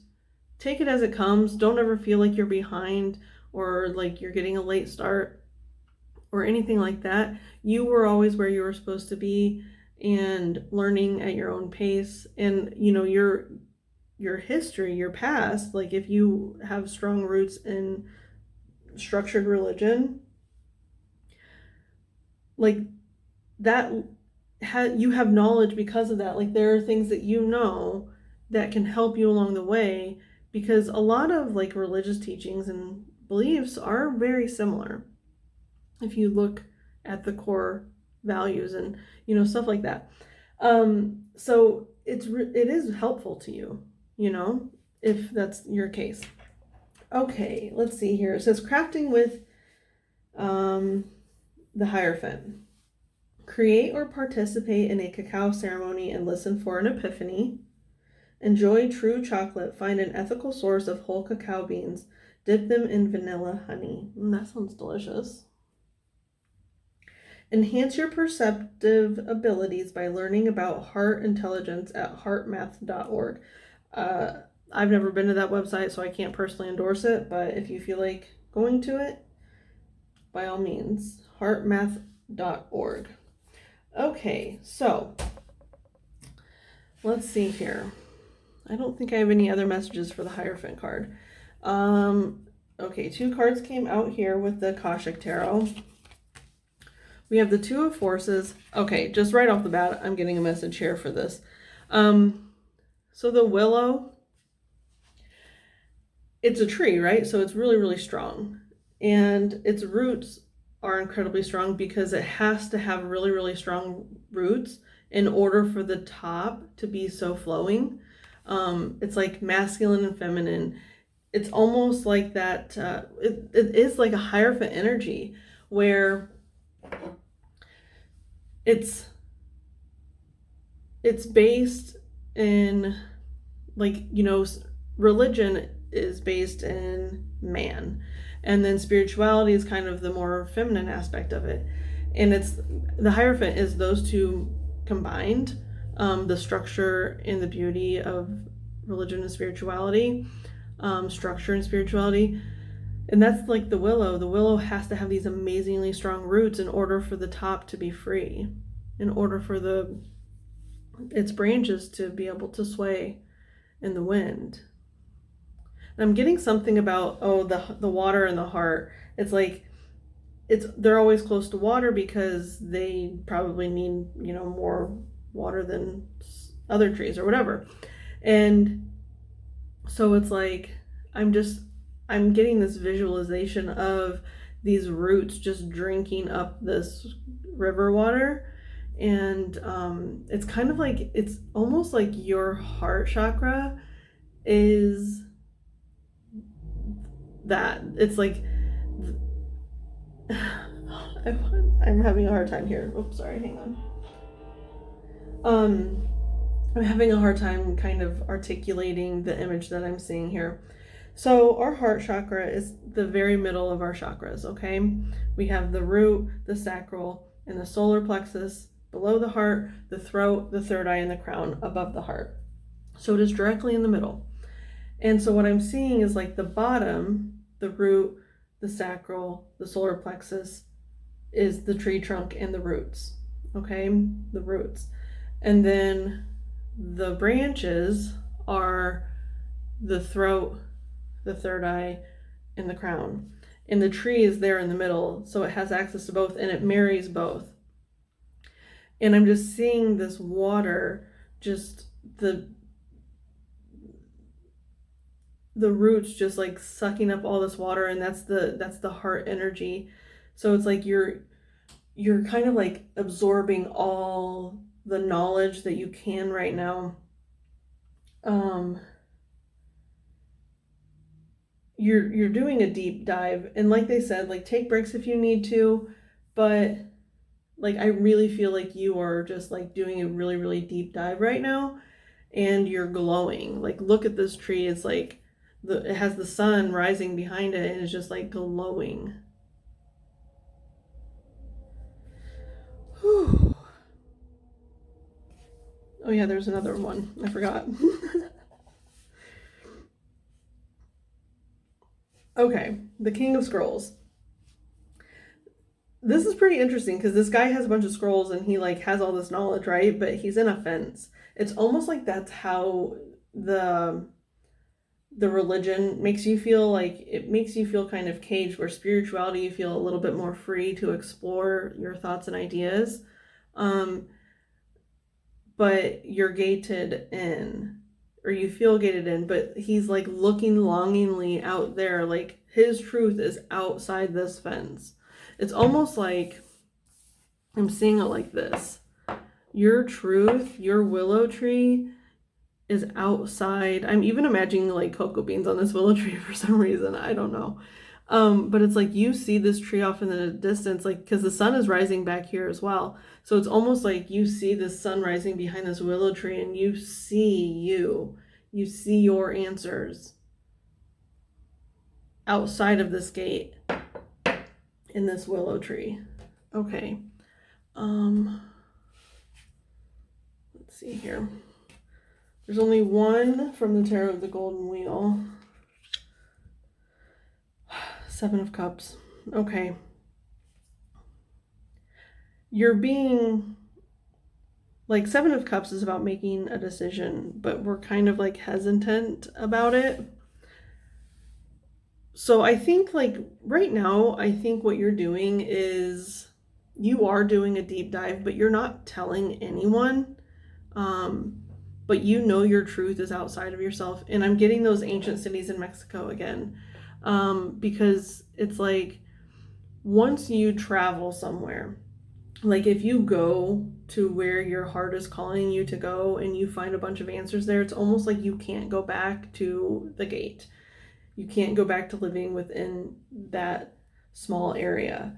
take it as it comes. Don't ever feel like you're behind or like you're getting a late start or anything like that. You were always where you were supposed to be and learning at your own pace. And you know, your history, your past, like if you have strong roots in structured religion, like that you have knowledge because of that. Like there are things that you know that can help you along the way, because a lot of like religious teachings and beliefs are very similar if you look at the core values and you know stuff like that. So it is helpful to you, you know, if that's your case. Okay, let's see here. It says crafting with the Hierophant. Create or participate in a cacao ceremony and listen for an epiphany. Enjoy true chocolate. Find an ethical source of whole cacao beans. Dip them in vanilla honey. That sounds delicious. Enhance your perceptive abilities by learning about heart intelligence at heartmath.org. I've never been to that website, so I can't personally endorse it, but if you feel like going to it, by all means, heartmath.org. Okay, so let's see here. I don't think I have any other messages for the Hierophant card. Okay, 2 cards came out here with the Akashic Tarot. We have the Two of Forces. Okay, just right off the bat, I'm getting a message here for this. So the willow, it's a tree, right? So it's really, really strong. And its roots are incredibly strong because it has to have really, really strong roots in order for the top to be so flowing. It's like masculine and feminine. It's almost like that. It is like a Hierophant energy where it's based in, like, you know, religion is based in man, and then spirituality is kind of the more feminine aspect of it, and it's the Hierophant is those two combined, the structure and the beauty of religion and spirituality, structure and spirituality. And that's like the willow. The willow has to have these amazingly strong roots in order for the top to be free, in order for its branches to be able to sway in the wind. And I'm getting something about, the water and the heart. It's like they're always close to water because they probably need, you know, more water than other trees or whatever. And so it's like I'm getting this visualization of these roots just drinking up this river water. And it's kind of like, it's almost like your heart chakra is that. It's like, I'm having a hard time here. Oops, sorry, hang on. I'm having a hard time kind of articulating the image that I'm seeing here. So our heart chakra is the very middle of our chakras, okay? We have the root, the sacral, and the solar plexus below the heart, the throat, the third eye, and the crown above the heart. So it is directly in the middle. And so what I'm seeing is like the bottom, the root, the sacral, the solar plexus is the tree trunk and the roots, okay? The roots. And then the branches are the throat, the third eye, and the crown. And the tree is there in the middle, so it has access to both, and it marries both. And I'm just seeing this water, just the roots just like sucking up all this water, and that's the heart energy. So it's like you're kind of like absorbing all the knowledge that you can right now. You're doing a deep dive, and like they said, like take breaks if you need to, but like I really feel like you are just like doing a really, really deep dive right now, and you're glowing. Like look at this tree, it's like it has the sun rising behind it, and it's just like glowing. Whew. Oh yeah, there's another one, I forgot. Okay, the King of Scrolls. This is pretty interesting because this guy has a bunch of scrolls and he like has all this knowledge, right? But he's in a fence. It's almost like that's how the religion makes you feel. Like it makes you feel kind of caged, where spirituality you feel a little bit more free to explore your thoughts and ideas. But you're gated in, or you feel gated in, but he's like looking longingly out there, like his truth is outside this fence. It's almost like I'm seeing it like this. Your truth, your willow tree is outside. I'm even imagining like cocoa beans on this willow tree for some reason. I don't know. But it's like you see this tree off in the distance, like because the sun is rising back here as well. So it's almost like you see the sun rising behind this willow tree, and you see your answers outside of this gate in this willow tree. Okay. Let's see here. There's only one from the Tarot of the Golden Wheel. Seven of Cups. Okay. You're being like, Seven of Cups is about making a decision, but we're kind of like hesitant about it. So I think like right now, I think what you're doing is you are doing a deep dive, but you're not telling anyone. But you know your truth is outside of yourself. And I'm getting those ancient cities in Mexico again. Because it's like once you travel somewhere, like if you go to where your heart is calling you to go and you find a bunch of answers there, it's almost like you can't go back to the gate. You can't go back to living within that small area.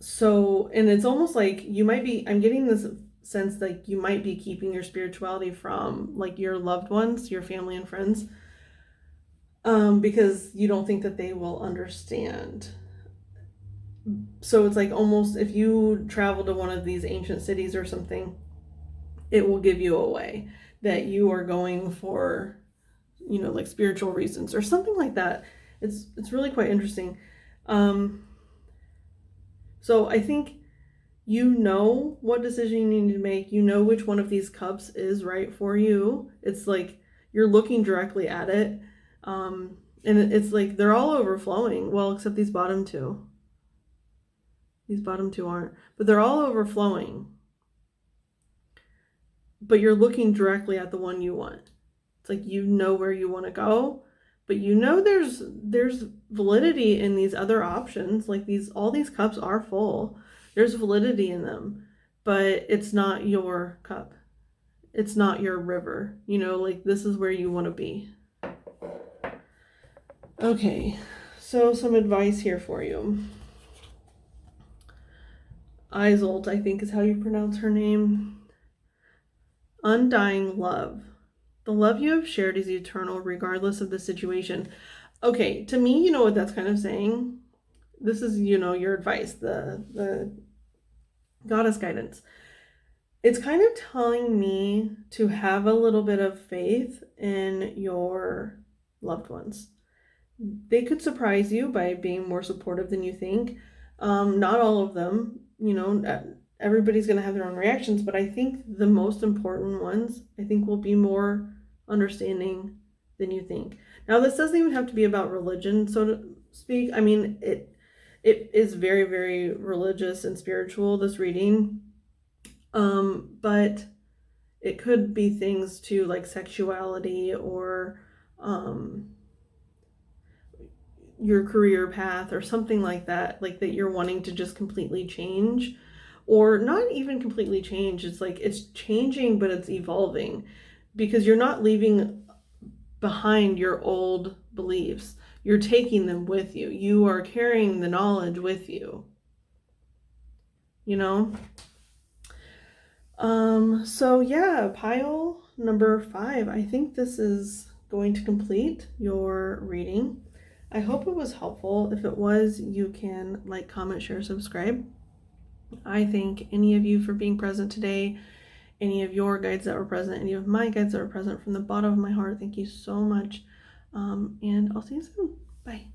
So, and it's almost like you might be, I'm getting this sense like you might be keeping your spirituality from like your loved ones, your family and friends, because you don't think that they will understand. So it's like almost if you travel to one of these ancient cities or something, it will give you away that you are going for, you know, like spiritual reasons or something like that. It's really quite interesting. So I think you know what decision you need to make. You know which one of these cups is right for you. It's like you're looking directly at it. And it's like they're all overflowing. Well, except these bottom two. These bottom two aren't. But they're all overflowing. But you're looking directly at the one you want. It's like you know where you want to go. But you know there's validity in these other options. Like all these cups are full. There's validity in them, but it's not your cup. It's not your river. You know, like this is where you want to be. Okay, so some advice here for you. Isolde, I think is how you pronounce her name. Undying love. The love you have shared is eternal regardless of the situation. Okay, to me, you know what that's kind of saying? This is, you know, your advice, the goddess guidance. It's kind of telling me to have a little bit of faith in your loved ones. They could surprise you by being more supportive than you think. Not all of them, you know, everybody's going to have their own reactions, but I think the most important ones, I think, will be more understanding than you think. Now, this doesn't even have to be about religion, so to speak. I mean, it is very, very religious and spiritual, this reading. But It could be things to like sexuality or your career path or something like that you're wanting to just completely change, or not even completely change. It's like it's changing, but it's evolving, because you're not leaving behind your old beliefs. You're taking them with you. You are carrying the knowledge with you, you know? So yeah, pile number 5. I think this is going to complete your reading. I hope it was helpful. If it was, you can like, comment, share, subscribe. I thank any of you for being present today, any of your guides that were present, any of my guides that were present, from the bottom of my heart. Thank you so much. And I'll see you soon. Bye.